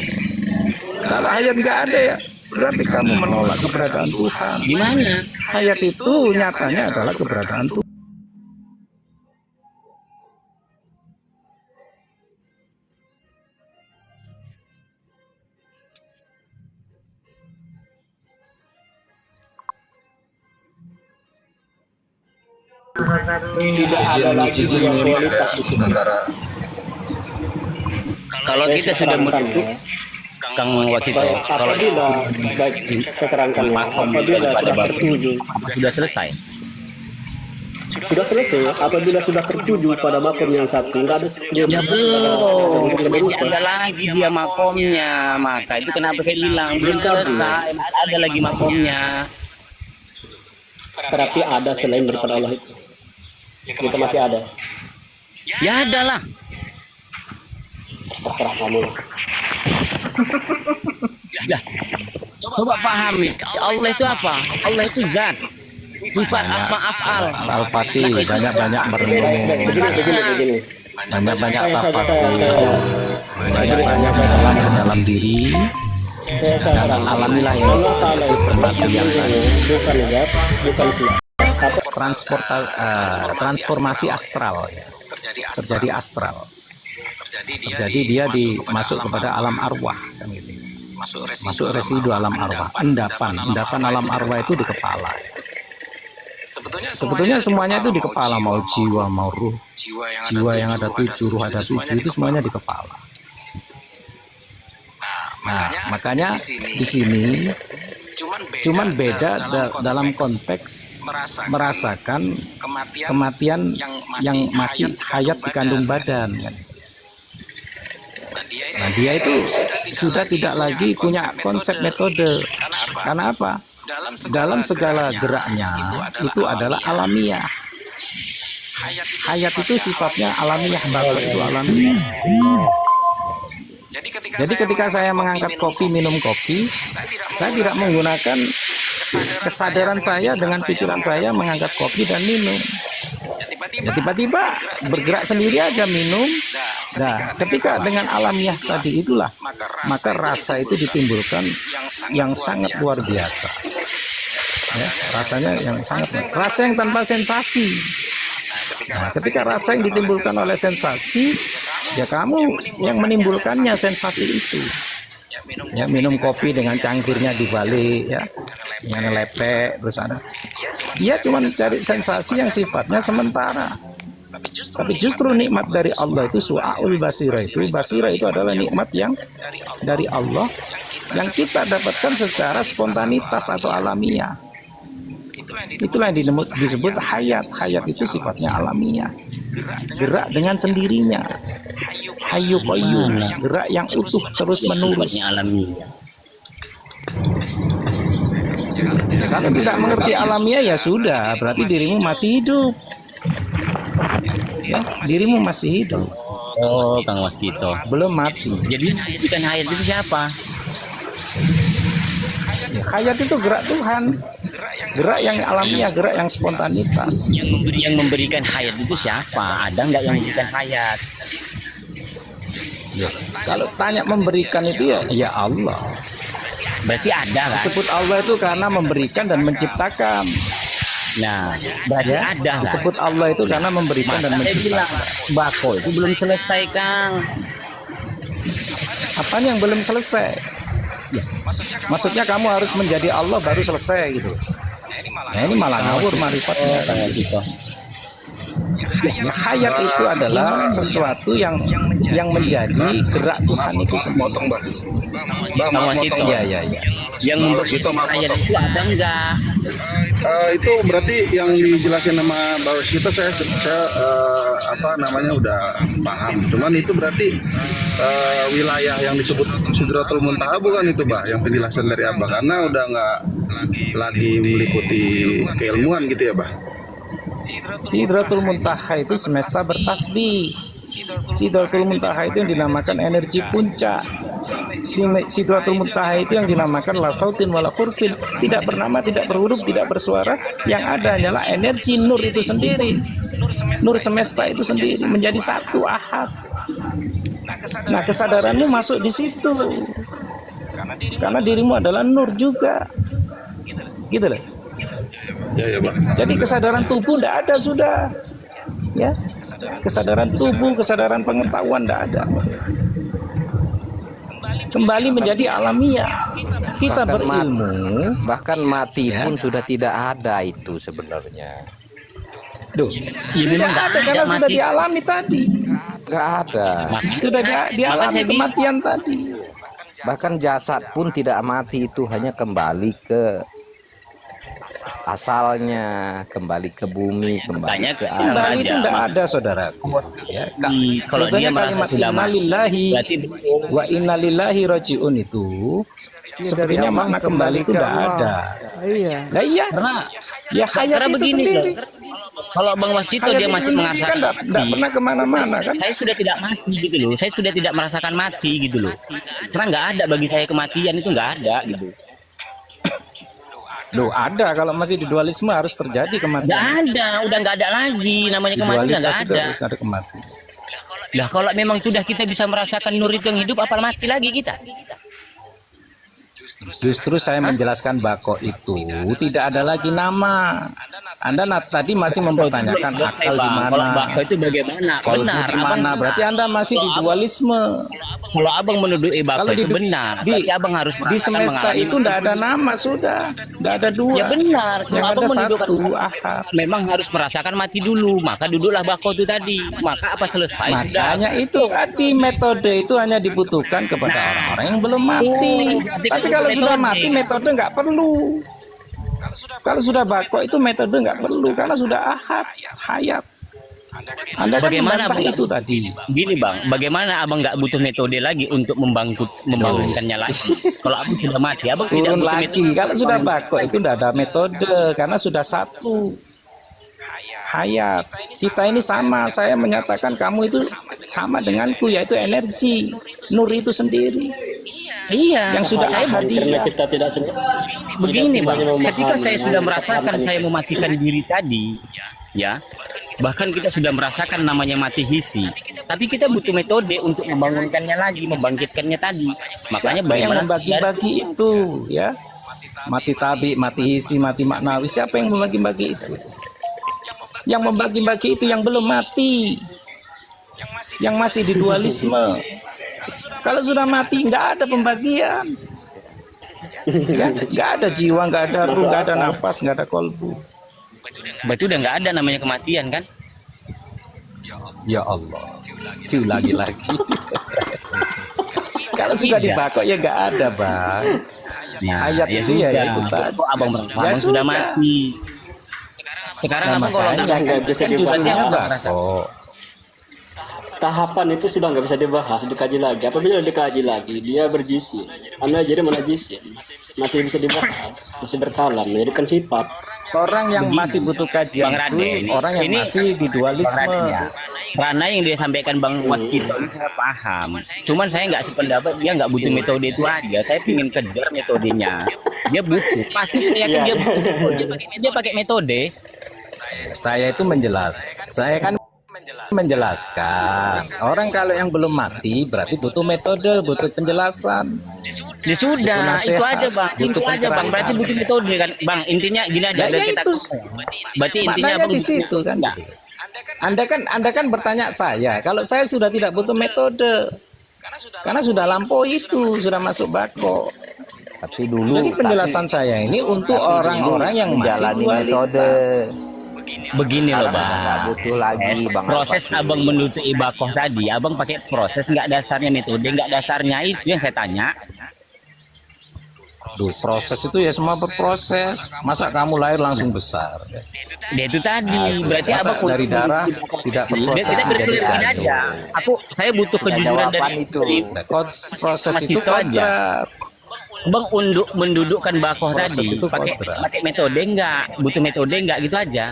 Kalau hayat nggak ada ya, berarti kamu menolak keberadaan Tuhan. Gimana? Hayat itu nyatanya adalah keberadaan Tuhan. Tidak ada lagi kualitas di situ. Kalau kita sudah menutup Kang Waskito, kalau Apabila baik saya terangkan ya, apabila sudah tertuju, sudah selesai. apabila sudah tertuju pada makom yang satu, nggak ada Ya belum, masih ada lagi dia makomnya. Maka itu kenapa saya bilang belum selesai, ada lagi makomnya. Berarti ada selain daripada Allah itu. Kita masih ada. Ya ada lah. Terserah kamu. Ya, coba pahami, Allah itu apa? Allah itu zat. Sifat asma af'al. Al-Fatih banyak-banyak merenung, Begini. banyak-banyak Saya tafakur, banyak-banyak dalam diri. Saya saran. Alamilah yang Allah Ta'ala disebut kematian yang tadi. bukan zat, bukan sifat. Transformasi astral ya. Terjadi astral. Terjadi dia masuk kepada alam arwah kan gitu. Masuk residu alam arwah. Endapan alam arwah itu di kepala. Sebetulnya semuanya itu di kepala, mau jiwa, mau ruh. Jiwa yang ada 7, ruh ada 7, itu semuanya di kepala. Nah, makanya di sini cuman beda dalam konteks merasakan kematian yang masih hayat di kandung badan. Nah, dia itu sudah tidak lagi punya konsep metode, Karena apa? Dalam segala geraknya itu adalah alamiah. Hayat itu sifatnya alamiah, bako itu alamiah. Jadi ketika saya mengangkat kopi, minum kopi, saya tidak menggunakan kesadaran saya dengan pikiran saya mengangkat kopi dan minum. Ya, tiba-tiba bergerak sendiri aja minum. Nah, ketika dengan alamiah tadi itulah, maka rasa itu ditimbulkan yang sangat luar biasa. Ya, rasanya yang sangat, rasa yang tanpa sensasi. Nah, ketika rasa yang ditimbulkan oleh sensasi, ya kamu yang menimbulkannya sensasi itu. Ya, minum kopi dengan cangkirnya dibalik, ya, dengan lepek, terus ada. Dia cuma cari sensasi yang sifatnya sementara. Tapi justru nikmat dari Allah itu su'aul basira itu. Basira itu adalah nikmat yang dari Allah yang kita dapatkan secara spontanitas atau alamiah. Itulah yang disebut hayat. Hayat itu sifatnya alamiah. Gerak dengan sendirinya. Hayyu qayyum, gerak yang utuh terus menerus. Alamiah. Kalau tidak mengerti alamiah ya sudah, berarti dirimu masih hidup. Ya, dirimu masih hidup. Oh, Kang Waskito. Belum mati. Jadi bukan hayat itu siapa? Hayat itu gerak Tuhan. Gerak yang alamiah, gerak yang spontanitas. Yang memberikan hayat itu siapa? Ada nggak yang memberikan hayat? Ya, kalau tanya memberikan itu ya Allah. Berarti ada kan? Disebut Allah itu karena memberikan dan menciptakan. Nah, berarti Ya, ada kan? disebut Allah itu karena memberikan dan Saya bilang menciptakan. bako itu belum selesai, Kang. Apaan yang belum selesai? Maksudnya kamu harus menjadi Allah baru selesai gitu. Nah, ini malah ngawur marifatnya. Kang Waskito. Ya, hayat itu adalah sesuatu yang menjadi gerak Tuhan itu sendiri. Kang Waskito. Ya. Yang memberikan hayat itu ada enggak? Itu berarti yang dijelasin sama Mbak Waskito saya udah paham. Cuman itu berarti wilayah yang disebut Sidratul Muntaha bukan itu, Mbak, yang penjelasan dari Abah, karena udah nggak lagi meliputi keilmuan gitu ya, Mbak. Sidratul Muntaha itu semesta bertasbih. Sidratul Muntaha itu yang dinamakan energi puncak. Sidratul Muntaha itu yang dinamakan la sautin wala hurfin, tidak bernama, tidak berhuruf, tidak bersuara. Yang ada hanyalah energi nur itu sendiri. Nur semesta itu sendiri menjadi satu ahad. Nah, kesadaranmu masuk di situ. Karena dirimu adalah nur juga. Gitu loh. Ya, Bang. Jadi kesadaran tubuh tidak ada sudah. Ya, kesadaran tubuh, kesadaran pengetahuan tidak ada. Kembali menjadi alamiah. Kita berilmu, Bahkan mati pun sudah tidak ada itu sebenarnya. Duh, tidak ada karena sudah dialami tadi. Nggak ada. Sudah dialami kematian tadi. Bahkan jasad pun tidak mati, itu hanya kembali ke asalnya, kembali ke bumi, kembali ke air. Kembali itu tidak ada, saudaraku. Ya, Kalau dia kalimat innalillahi wa innalillahi rajiun itu sepertinya makna kembali itu tidak ada. Lah iya. Karena Ya hayat itu begini sendiri. loh. Kalau Bang Waskito dia masih kan merasakan tidak pernah kemana-mana kan. saya sudah tidak mati gitu loh. Saya sudah tidak merasakan mati gitu loh. Karena nggak ada bagi saya kematian itu nggak ada gitu. Loh ada, kalau masih di dualisme harus terjadi Nggak kematian. ada, udah nggak ada lagi namanya Di kematian dualitas nggak sudah ada. ada kematian. Lah kalau memang sudah kita bisa merasakan nur itu yang hidup, apa mati lagi kita? Justru saya menjelaskan bako itu tidak ada lagi nama. Anda tadi masih mempertanyakan akal di Kalau mana, bako itu bagaimana? kolbu Benar. di mana. Berarti Anda masih di dualisme. Kalau abang menuduhi bako Kalau itu benar, berarti abang harus di merasakan semesta mengalami itu tidak ada nama sudah, tidak ada dua. Ya benar, Yang kalau ada abang menuduhkan satu ahad. memang harus merasakan mati dulu, maka duduklah bako itu tadi. Maka apa selesai? Makanya itu tadi metode itu hanya dibutuhkan kepada orang-orang yang belum mati. Tapi kalau sudah mati metode nggak perlu. Kalau sudah bako itu metode nggak perlu karena sudah ahad, hayat. Anda kan Bagaimana membantah Abang itu tadi. Gini Bang, bagaimana Abang nggak butuh metode lagi untuk membangunkannya lagi? Kalau Abang sudah mati, Abang tidak Turun butuh lagi. metode. Kalau sudah bako itu tidak ada metode karena sudah satu hayat. Kita ini sama. Saya menyatakan kamu itu sama denganku, yaitu energi nur itu sendiri. Iya, Yang sudah saya Karena hadiah. kita tidak begini Bang, semuanya ketika memahami, saya sudah kita merasakan paham. saya mematikan diri tadi, ya, bahkan kita sudah merasakan namanya mati hisi, tapi kita butuh metode untuk membangunkannya lagi, membangkitkannya tadi. Makanya Siapa yang bagaimana membagi-bagi itu, ya? Mati tabi, mati isi, mati maknawi. Siapa yang membagi-bagi itu? Yang membagi-bagi itu yang belum mati, yang masih di dualisme. Kalau sudah mati nggak ada pembagian, ya, nggak ada jiwa, nggak ada ruh, nggak ada nafas, nggak ada kolbu. berarti udah nggak ada namanya kematian kan? Ya Allah, itu lagi-lagi. Kalau sudah dibakok ya nggak ada, Bang. Ayat itu ya sudah. itu tadi. Kok Abang merasa Ya Abang sudah mati. Sekarang Nah, Abang kalau makanya nggak bisa kan dibahas. judulnya Abang merasa. bakok. Tahapan itu sudah nggak bisa dibahas, dikaji lagi. Apabila dikaji lagi, dia berjisi. Anda jadi mana jisi? Masih bisa dibahas, masih berkalam, menjadikan sifat. Orang yang masih butuh kajian Bang Raden, itu orang yang ini- masih di dualisme. Bang Raden, ya. Rana yang dia sampaikan Bang Waskito ini saya paham. Cuman saya nggak sependapat, dia nggak butuh metode itu aja. Saya ingin kejar metodenya. Dia butuh. Pasti saya yakin dia butuh. Dia pakai metode. Saya itu saya kan menjelaskan. Orang kalau yang belum mati berarti butuh metode, butuh penjelasan. Ya sudah, Butuh itu nasihat, aja Bang. butuh Itu aja Bang. Berarti pencerahan. butuh metode kan, Bang. Intinya gini aja. Ya, biar ya kita itu. berarti intinya Maknanya Abang di butuh situ kan. Enggak. Anda kan bertanya saya, kalau saya sudah tidak butuh metode. Karena sudah lampaui itu, sudah masuk bako. Tapi dulu Jadi penjelasan saya ini untuk orang-orang yang masih menjalani dualitas. metode. Begini loh Nggak Bang. butuh lagi Bang Proses Al-Fatih. Abang menutup ibakoh tadi, Abang pakai proses nggak dasarnya metode, nggak dasarnya itu yang saya tanya. Duh, proses itu ya semua berproses. Masa kamu lahir langsung besar? Dia itu tadi, berarti Masa Abang dari darah tidak berproses Kita menjadi berkeliling jantung. aja. Saya butuh kejujuran jawaban dari itu. Proses Mas itu Cito aja. kodrat. Bang mendudukkan bakoh Proses tadi itu pakai kodrat. metode enggak, butuh metode enggak gitu aja.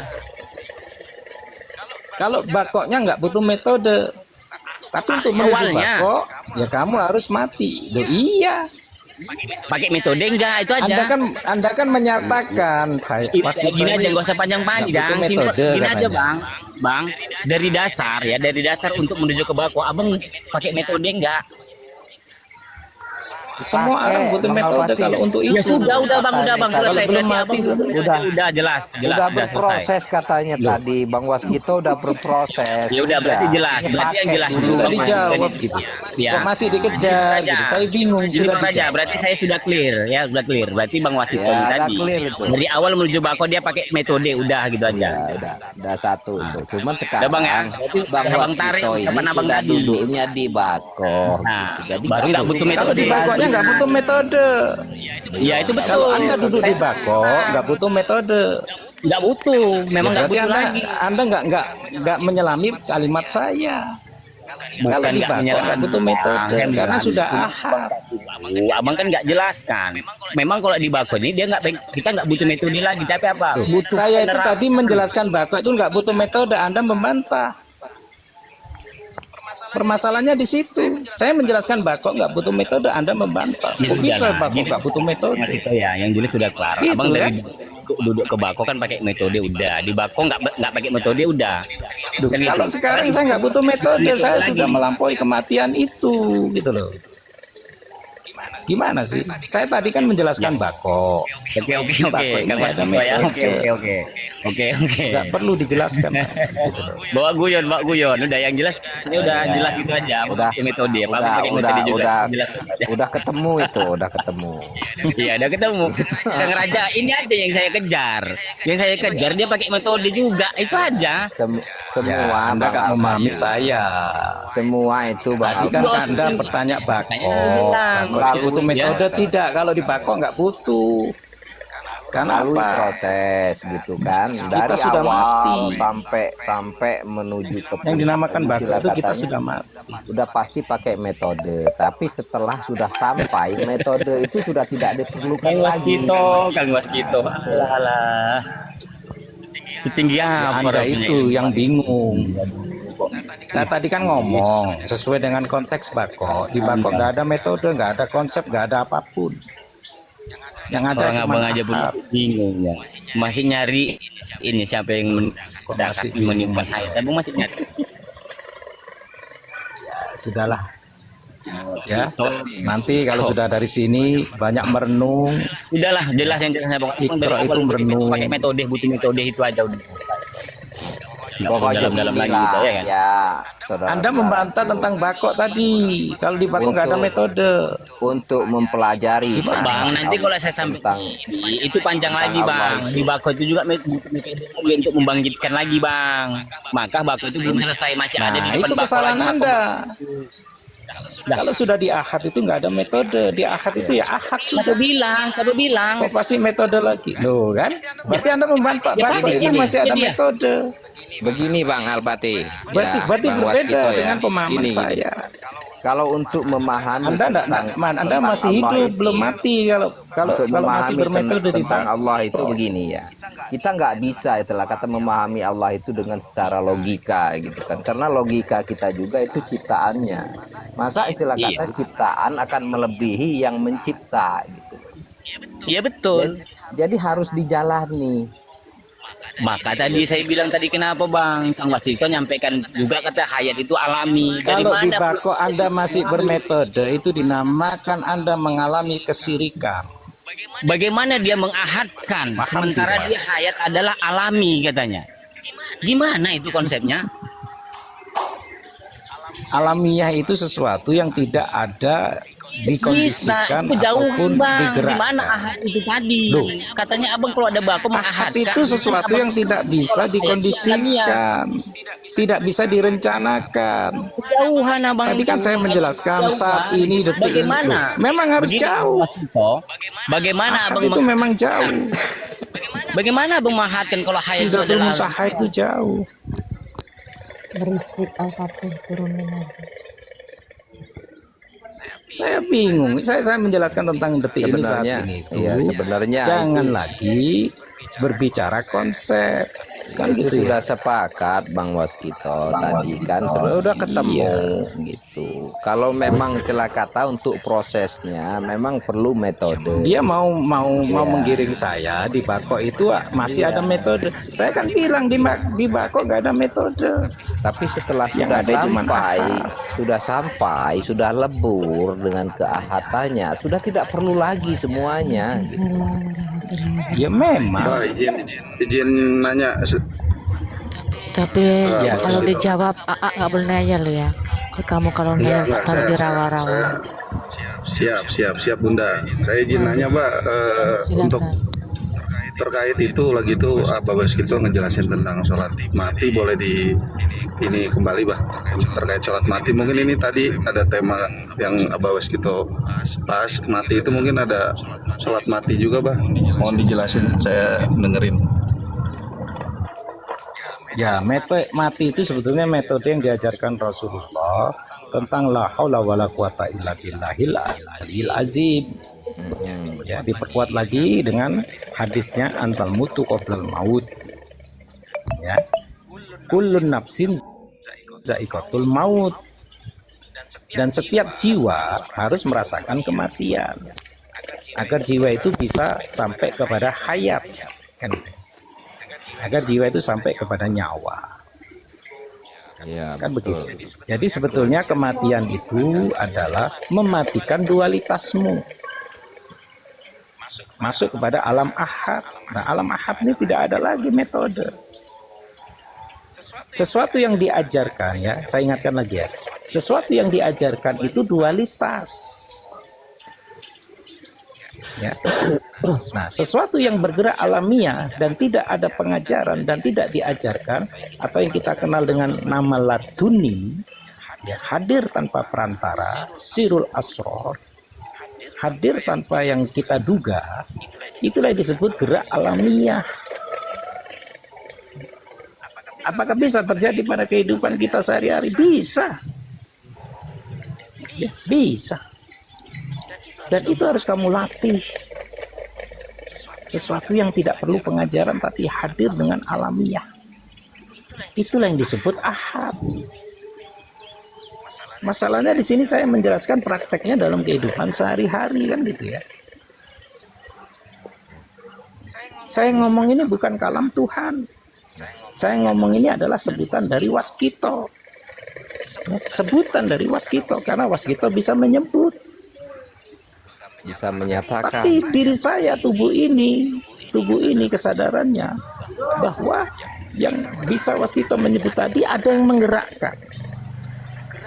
Kalau bakoknya nggak butuh metode, tapi untuk menuju Awalnya. bakok, ya kamu harus mati. Loh, iya. Pakai metode enggak itu aja. Anda kan menyatakan saya pas Gini aja nggak usah panjang-panjang. Nggak butuh Simpel. metode Gini aja katanya. Bang, dari dasar untuk menuju ke bakoh, Abang pakai metode enggak? semua Pakai, orang butuh Bang metode Al-Fatih. kalau untuk itu. Ya sudah bang Kalau selesai. belum Berarti mati, Abang udah jelas. Udah selesai. berproses katanya tadi Bang Waskito udah berproses. Ya udah, berarti jelas. Berarti yang Pakai jelas dulu. dulu, Sudah Bang. dijawab gitu. Ya. Kok masih dikejar gitu. Saya bingung Gini, sudah Bang Raja, dijawab. berarti saya sudah clear ya, sudah clear. Berarti Bang Wasito Ya, udah tadi clear itu. dari awal menuju bako dia pakai metode udah gitu aja. Ya udah satu itu. Cuman Udah, sekarang Bang, ya. Berarti Bang Abang tarik Waskito ini kapan Abang sudah tadi. duduknya di bako. Nah, Jadi baru nggak butuh Kalau metode. di bakoknya nggak butuh metode. Ya itu betul. Kalau Anda duduk di bakok nggak butuh metode. Nggak butuh, memang nggak Berarti butuh Anda lagi. Anda nggak menyelami kalimat saya. Kalau di nggak bakok menyerang. nggak butuh metode Saya karena menyerang. sudah ahad. Abang kan nggak jelaskan. Memang kalau di bako ini dia kita nggak butuh metode lagi, tapi apa? Butuh Saya itu penerang. tadi menjelaskan bakok itu nggak butuh metode. Anda membantah. Permasalahannya di situ. Saya menjelaskan bakok nggak butuh metode, Anda membantah. Ya Kok sudah bisa lah. bakok nggak butuh metode? Mas itu ya, yang jelas sudah kelar. Gitu, Abang dari kan? duduk ke bako kan pakai metode udah. Di bako nggak pakai metode udah. Duh, kalau sekarang saya nggak butuh metode, saya sudah melampaui kematian itu, gitu loh. Gimana sih? Saya tadi kan menjelaskan bakok. Oke. Bakok ini Kang nggak ada Mas Cito ya. metode. Oke. Nggak perlu dijelaskan. Gitu loh. Bawa guyon. Udah yang jelas, ini udah jelas gitu aja. Udah. Pakai metode. Apa Udah, pakai metode juga. udah, Jelas aja. udah ketemu itu, udah ketemu. Iya, udah ketemu. Kang Raja, ini aja yang saya kejar. Yang saya kejar dia pakai metode juga. Itu aja. Semua Ya, Anda nggak Bang memahami Al-Fatih. saya. Semua itu Bang Tadi kan Al-Fatih. Anda bertanya bakok. Bilang. Bakok butuh metode tidak? Kalau di bakok nggak butuh. melalui Kenapa? proses gitu kan, dari sudah awal mati. sampai menuju ke Yang dinamakan bako istilah itu kita katanya, sudah mati. udah pasti pakai metode, tapi setelah sudah sampai metode itu sudah tidak diperlukan lagi. Kang Waskito. Alah. Tinggi apa Anda rambutnya? itu yang bingung. Saya tadi kan ngomong sesuai dengan konteks bako. Di bako nggak ada metode, nggak ada konsep, nggak ada apapun. Yang ada Orang cuma abang aja pun ahad. bingung ya. Masih nyari ini siapa yang Masih menimpa saya. Abang masih nyari. Sudahlah. Ya, nanti kalau sudah dari sini banyak merenung. Udahlah, jelas yang jelas abang. Iqra itu merenung. Pakai metode, butuh metode itu aja udah. Pokoknya dalam lagi inilah, gitu ya kan. ya, saudara. Anda membantah tentang bako tadi. Kalau di bako nggak ada metode. Untuk mempelajari Bang, nanti kalau saya sampai itu panjang lagi bang. Di bako itu juga metode untuk membangkitkan lagi bang. Maka bako itu belum selesai, masih ada di Nah, depan itu bako kesalahan lagi. Anda. Kalau sudah di ahad itu nggak ada metode. Di ahad itu ya ahad sudah. Siapa bilang? Kok pasti metode lagi? Loh kan? Berarti Anda membantah. Ya, Bako pasti itu ini. masih ada Jadi ya. metode. Begini Bang Albati, Berarti Bang berbeda Waskito ya. dengan pemahaman Gini, saya. Kalau untuk memahami Anda Anda masih Allah hidup, itu, belum mati kalau untuk masih memahami bermetode di tentang bako. Allah itu begini ya. Kita nggak bisa itulah kata memahami Allah itu dengan secara logika gitu kan. Karena logika kita juga itu ciptaannya. Masa istilah kata ciptaan akan melebihi yang mencipta gitu. Iya betul. Jadi harus dijalani. Maka tadi saya bilang tadi kenapa bang Kang Waskito nyampaikan juga kata hayat itu alami. Dari Kalau di mana bako Anda masih bermetode itu dinamakan Anda mengalami kesirikan. Bagaimana dia mengahadkan sementara tidak? dia hayat adalah alami katanya. Gimana itu konsepnya? Alamiah itu sesuatu yang tidak ada dikondisikan itu jauh ataupun bang. Gimana digerakkan. ahad itu tadi? Loh. Katanya abang kalau ada bako Ahad mengahadkan. itu sesuatu yang tidak bisa dikondisikan, tidak bisa direncanakan. Kejauhan abang. Tadi kan saya menjelaskan saat ini detik ini. Bagaimana? Loh, memang harus Begini, jauh. Kang Waskito, bagaimana Ahad abang itu memang jauh. bagaimana abang mengahadkan kalau hayat itu Sidratul adalah Muntaha itu jauh. Berisik Al-Fatih, turunin aja. Saya bingung. Saya menjelaskan tentang detik ini saat Sebenarnya, ini itu. iya, sebenarnya Jangan itu- lagi berbicara konsep. Kan itu gitu sudah ya. sepakat Bang Waskito tadi kan sudah ketemu Iya. gitu. Kalau memang istilah kata untuk prosesnya memang perlu metode. Dia mau menggiring saya di bako itu masih ada metode. Saya kan bilang di bako gak ada metode. Tapi setelah Yang sudah ada cuma sampai, sudah lebur dengan keahatannya, sudah tidak perlu lagi semuanya. Gitu. Ya memang. Mbak, izin nanya. Tapi Ya, kalau Waskito. dijawab AA nggak boleh nanya lo ya. Kamu kalau nanya Enggak, taruh di rawa-rawa. Siap Bunda. Saya izin nanya Mbak, untuk Silakan. terkait itu lagi itu Bapak Waskito ngejelasin tentang sholat mati, boleh di ini kembali Bah terkait sholat mati. Mungkin ini tadi ada tema yang Bapak Waskito bahas mati itu, mungkin ada sholat mati juga Bah, mohon dijelasin, saya dengerin. Ya, metode mati itu sebetulnya metode yang diajarkan Rasulullah tentang la haula wala quwata illa billahil aliyil azim. Ya, diperkuat lagi dengan hadisnya antal mutu qoblal maut. Ya. Kullun nafsin za'iqatul maut. Dan setiap jiwa harus merasakan kematian. Agar jiwa itu bisa sampai kepada hayat. Kan? Agar jiwa itu sampai kepada nyawa. Ya, Kan betul. begitu. Jadi sebetulnya kematian itu adalah mematikan dualitasmu. Masuk kepada alam ahad. Nah, alam ahad ini tidak ada lagi metode. Sesuatu yang diajarkan ya, saya ingatkan lagi ya. Sesuatu yang diajarkan itu dualitas. Ya. Nah, sesuatu yang bergerak alamiah dan tidak ada pengajaran dan tidak diajarkan atau yang kita kenal dengan nama laduni, ya, hadir tanpa perantara, sirul asror, hadir tanpa yang kita duga, itulah yang disebut gerak alamiah. Apakah bisa terjadi pada kehidupan kita sehari-hari? Bisa. Ya, bisa. Dan itu harus kamu latih. Sesuatu yang tidak perlu pengajaran tapi hadir dengan alamiah. Itulah yang disebut ahad. Masalahnya di sini saya menjelaskan prakteknya dalam kehidupan sehari-hari kan gitu ya. Saya ngomong ini bukan kalam Tuhan. Saya ngomong ini adalah sebutan dari Waskito. Sebutan dari Waskito karena Waskito bisa menyebut. Bisa menyatakan. Tapi diri saya, tubuh ini kesadarannya bahwa yang bisa Waskito menyebut tadi ada yang menggerakkan.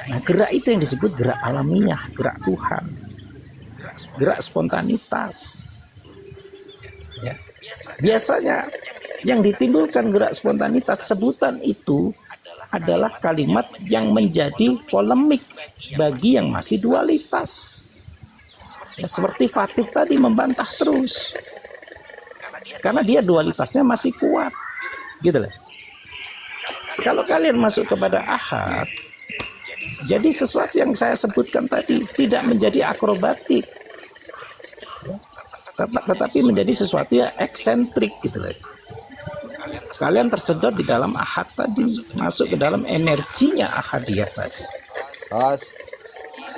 Nah, gerak itu yang disebut gerak alamiah, gerak Tuhan, gerak spontanitas. Ya. Biasanya yang ditimbulkan gerak spontanitas, sebutan itu adalah kalimat yang menjadi polemik bagi yang masih dualitas. Ya, seperti Fatih tadi membantah terus, karena dia dualitasnya masih kuat, gitu loh. Kalau kalian masuk kepada ahad, jadi sesuatu yang saya sebutkan tadi tidak menjadi akrobatik, tetapi menjadi sesuatu yang eksentrik gitu loh. Kalian tersedot di dalam ahad tadi, masuk ke dalam energinya ahadiyah tadi. Bos,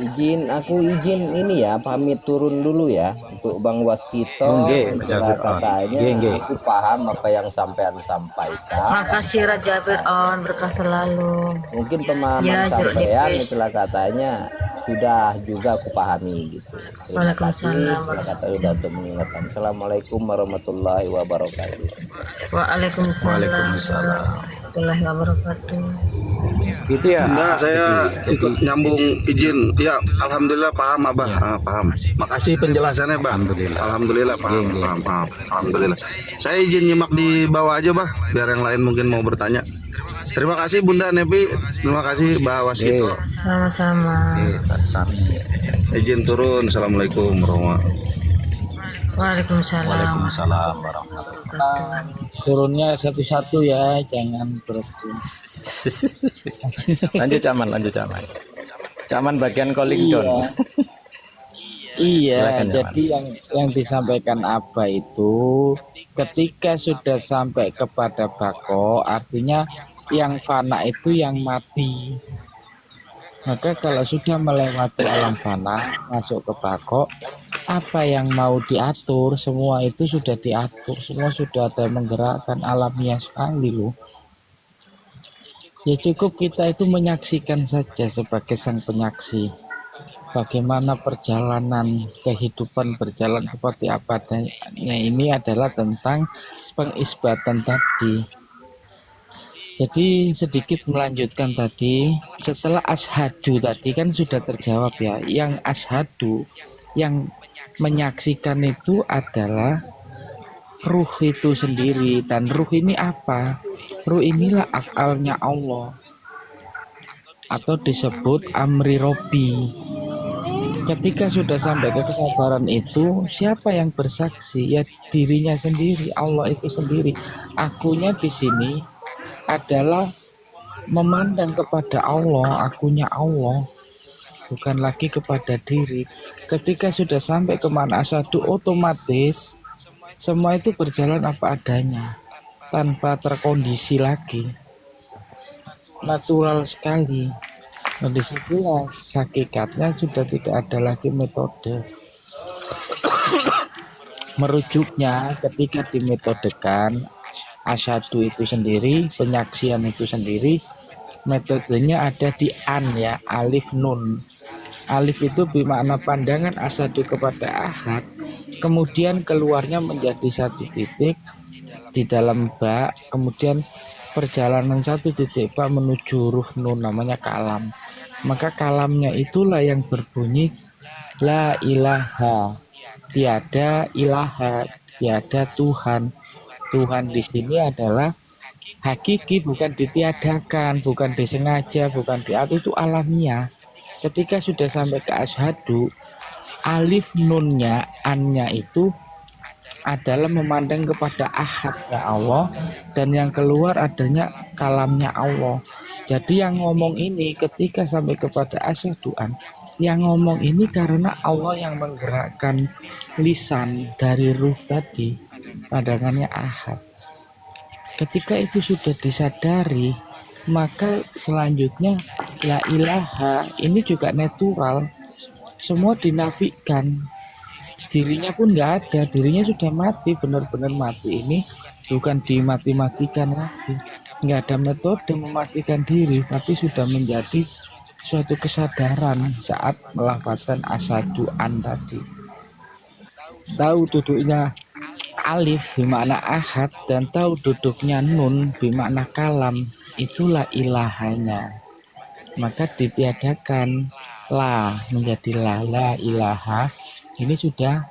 aku izin ini ya, pamit turun dulu ya untuk Bang Waskito. Katanya aku paham apa yang sampean sampaikan. Makasih Raja Fir'aun, berkah selalu. Mungkin pemahaman sampean istilah katanya sudah juga aku pahami gitu. Terima kasih kata udah untuk mengingatkan. Assalamualaikum warahmatullahi wabarakatuh. Waalaikumsalam warahmatullahi wabarakatuh. Gitu ya. Nah, saya ikut nyambung izin. Ya, alhamdulillah paham Abah. Paham. Makasih penjelasannya, Bang. Alhamdulillah paham. Alhamdulillah. Saya izin nyimak di bawah aja, Bang, biar yang lain mungkin mau bertanya. Terima kasih Bunda Nepi. Terima kasih Mbak Waskito. Sama-sama. Izin turun. Assalamualaikum warahmatullahi wabarakatuh. Waalaikumsalam. Turunnya satu-satu ya, jangan berebut. Lanjut Caman. Caman bagian calling down. Iya, Silakan, jadi yang disampaikan Abah itu ketika sudah sampai kepada bako, artinya yang fana itu yang mati. Maka kalau sudah melewati alam fana, masuk ke bako, apa yang mau diatur, semua itu sudah diatur, semua sudah ada yang menggerakkan, alamiah sekali loh. Ya cukup kita itu menyaksikan saja sebagai sang penyaksi. Bagaimana perjalanan kehidupan berjalan seperti apa adanya, ini adalah tentang pengisbatan tadi. Jadi sedikit melanjutkan tadi, setelah ashadu tadi kan sudah terjawab ya. Yang ashadu, yang menyaksikan itu adalah ruh itu sendiri. Dan ruh ini apa? Ruh inilah akalnya Allah, atau disebut amri Robbi. Ketika sudah sampai ke kesadaran itu, siapa yang bersaksi? Ya dirinya sendiri, Allah itu sendiri. Akunya di sini adalah memandang kepada Allah, akunya Allah, bukan lagi kepada diri. Ketika sudah sampai ke mana asadu, otomatis semua itu berjalan apa adanya, tanpa terkondisi lagi, natural sekali. Nah disitulah hakikatnya sudah tidak ada lagi metode. Merujuknya ketika dimetodekan, asyadu itu sendiri, penyaksian itu sendiri, metodenya ada di an ya, alif nun. Alif itu bermakna pandangan asyadu kepada ahad, kemudian keluarnya menjadi satu titik di dalam ba, kemudian perjalanan satu titik ba menuju huruf nun, namanya kalam. Maka kalamnya itulah yang berbunyi la ilaha, tiada ilaha, tiada Tuhan. Tuhan di sini adalah hakiki, bukan ditiadakan, bukan disengaja, bukan diatur, itu alamiah. Ketika sudah sampai ke asyhadu, alif nunnya annya itu adalah memandang kepada ahad ya Allah, dan yang keluar adanya kalamnya Allah. Jadi yang ngomong ini ketika sampai kepada asyaduan, yang ngomong ini karena Allah yang menggerakkan lisan dari ruh tadi, pandangannya ahad. Ketika itu sudah disadari, maka selanjutnya la ilaha ini juga natural, semua dinafikan. Dirinya pun nggak ada, dirinya sudah mati, benar-benar mati. Ini bukan dimati-matikan lagi, nggak ada metode mematikan diri, tapi sudah menjadi suatu kesadaran saat melafazkan asaduan tadi. Tahu duduknya alif bermakna ahad dan tahu duduknya nun bermakna kalam, itulah ilahanya. Maka ditiadakan la menjadi la ilaha. Ini sudah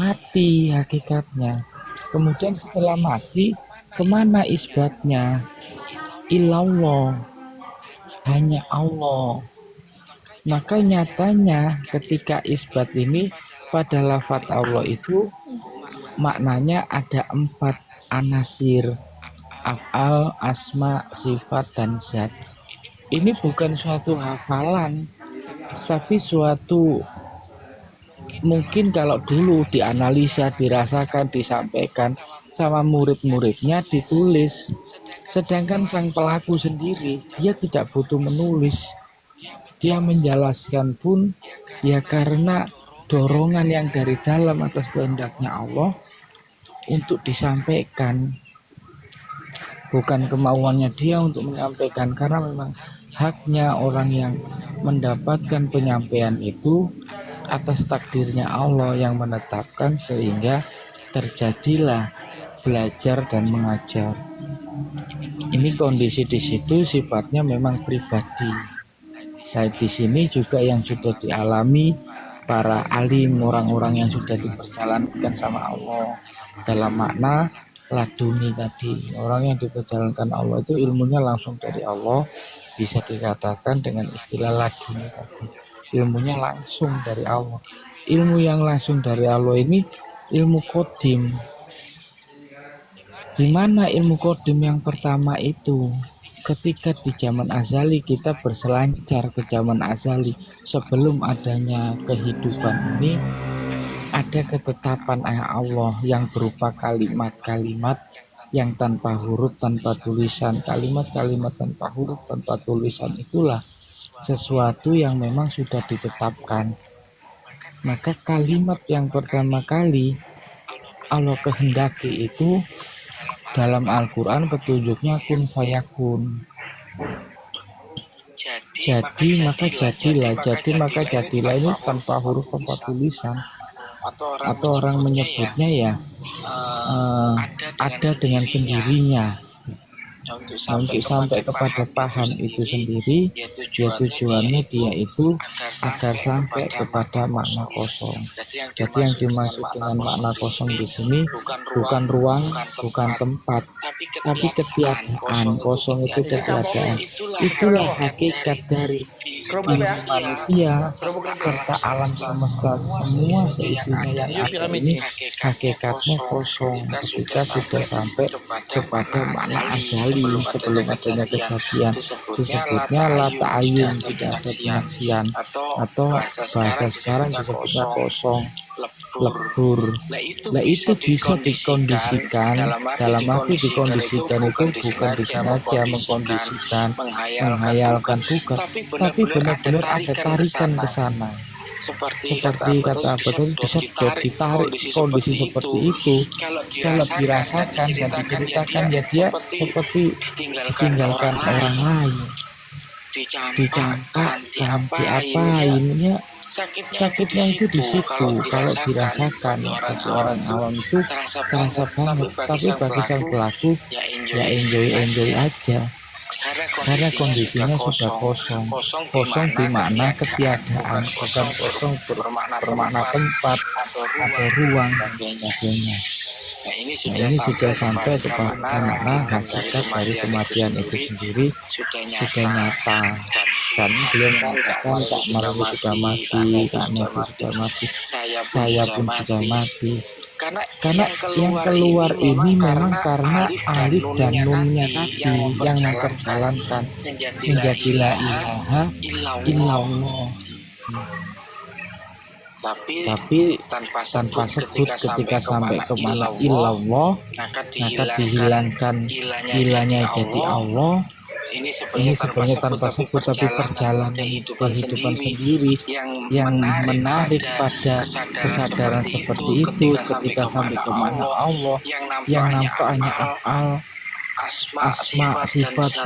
mati hakikatnya. Kemudian setelah mati, kemana isbatnya? Ilallah, hanya Allah. Maka nyatanya ketika isbat ini pada lafaz Allah itu maknanya ada 4 anasir, af'al, asma, sifat, dan zat. Ini bukan suatu hafalan, tapi suatu mungkin kalau dulu dianalisa, dirasakan, disampaikan sama murid-muridnya, ditulis. Sedangkan sang pelaku sendiri, dia tidak butuh menulis. Dia menjelaskan pun ya karena dorongan yang dari dalam atas kehendaknya Allah untuk disampaikan. Bukan kemauannya dia untuk menyampaikan, karena memang haknya orang yang mendapatkan penyampaian itu atas takdirnya Allah yang menetapkan, sehingga terjadilah belajar dan mengajar. Ini kondisi di situ sifatnya memang pribadi. Nah, di sini juga yang sudah dialami para alim, orang-orang yang sudah diperjalankan sama Allah dalam makna laduni tadi. Orang yang diperjalankan Allah itu ilmunya langsung dari Allah, bisa dikatakan dengan istilah laduni tadi. Ilmunya langsung dari Allah. Ilmu yang langsung dari Allah ini ilmu kodim. Di mana ilmu kodim yang pertama itu? Ketika di zaman azali kita berselancar ke zaman azali, sebelum adanya kehidupan ini, ada ketetapan Allah yang berupa kalimat-kalimat yang tanpa huruf, tanpa tulisan. Kalimat-kalimat tanpa huruf, tanpa tulisan itulah sesuatu yang memang sudah ditetapkan. Maka kalimat yang pertama kali Allah kehendaki itu dalam Al-Quran petunjuknya kun fayakun. Jadi maka jadilah, jadi maka jadilah ini tanpa huruf, tanpa tulisan. Atau orang menyebutnya ya ada dengan sendirinya. Untuk sampai kepada paham itu sendiri, ya tujuannya dia itu agar sampai kepada makna kosong. Jadi yang dimaksud dengan makna kosong di sini bukan ruang, bukan tempat, tapi ketiadaan. Kosong itu ketiadaan. Itulah hakikat dari manusia serta alam semesta, semua seisinya yang ada ini hakikatnya kosong. Ketika sudah sampai kepada makna azali sebelum adanya kejadian, disebutnya la ta'ayun, tidak ada penyaksian, atau bahasa sekarang disebutnya kosong, lebur. Nah itu bisa dikondisikan, dalam arti dikondisikan itu bukan disengaja mengkondisikan, menghayalkan, bukan, tapi benar-benar ada tarikan ke sana. Seperti kata apa tadi, disedot, ditarik kondisi seperti itu. Kalau dirasakan dan diceritakan ya dia seperti ditinggalkan orang lain, dicampakkan, diapain ya. Sakitnya itu di situ. Kalau dirasakan bagi orang awam itu terasa banget, tapi bagi sang pelaku ya enjoy aja. Karena kondisinya sudah kosong. Kosong bermakna ketiadaan, bukan kosong bermakna tempat atau ruang dan sebagainya. Nah ini sudah sampai kepada makna hakikat dari kematian itu sendiri sudah nyata. kan beliau mengatakan Kak Marwi sudah mati, Kak Nevi sudah mati, saya pun sudah mati. Karena yang keluar ini memang karena alif dan nunnya tadi yang memperjalankan menjadi la ilaha illallah. Tapi tanpa sebut ketika sampai kemana illallah, maka dihilangkan ilahnya jadi Allah. Ini sebenarnya tanpa sebut, tapi perjalanan kehidupan sendiri yang menarik pada kesadaran seperti itu. Ketika sampai kemana Allah, yang nampak hanya af'al, asma, sifat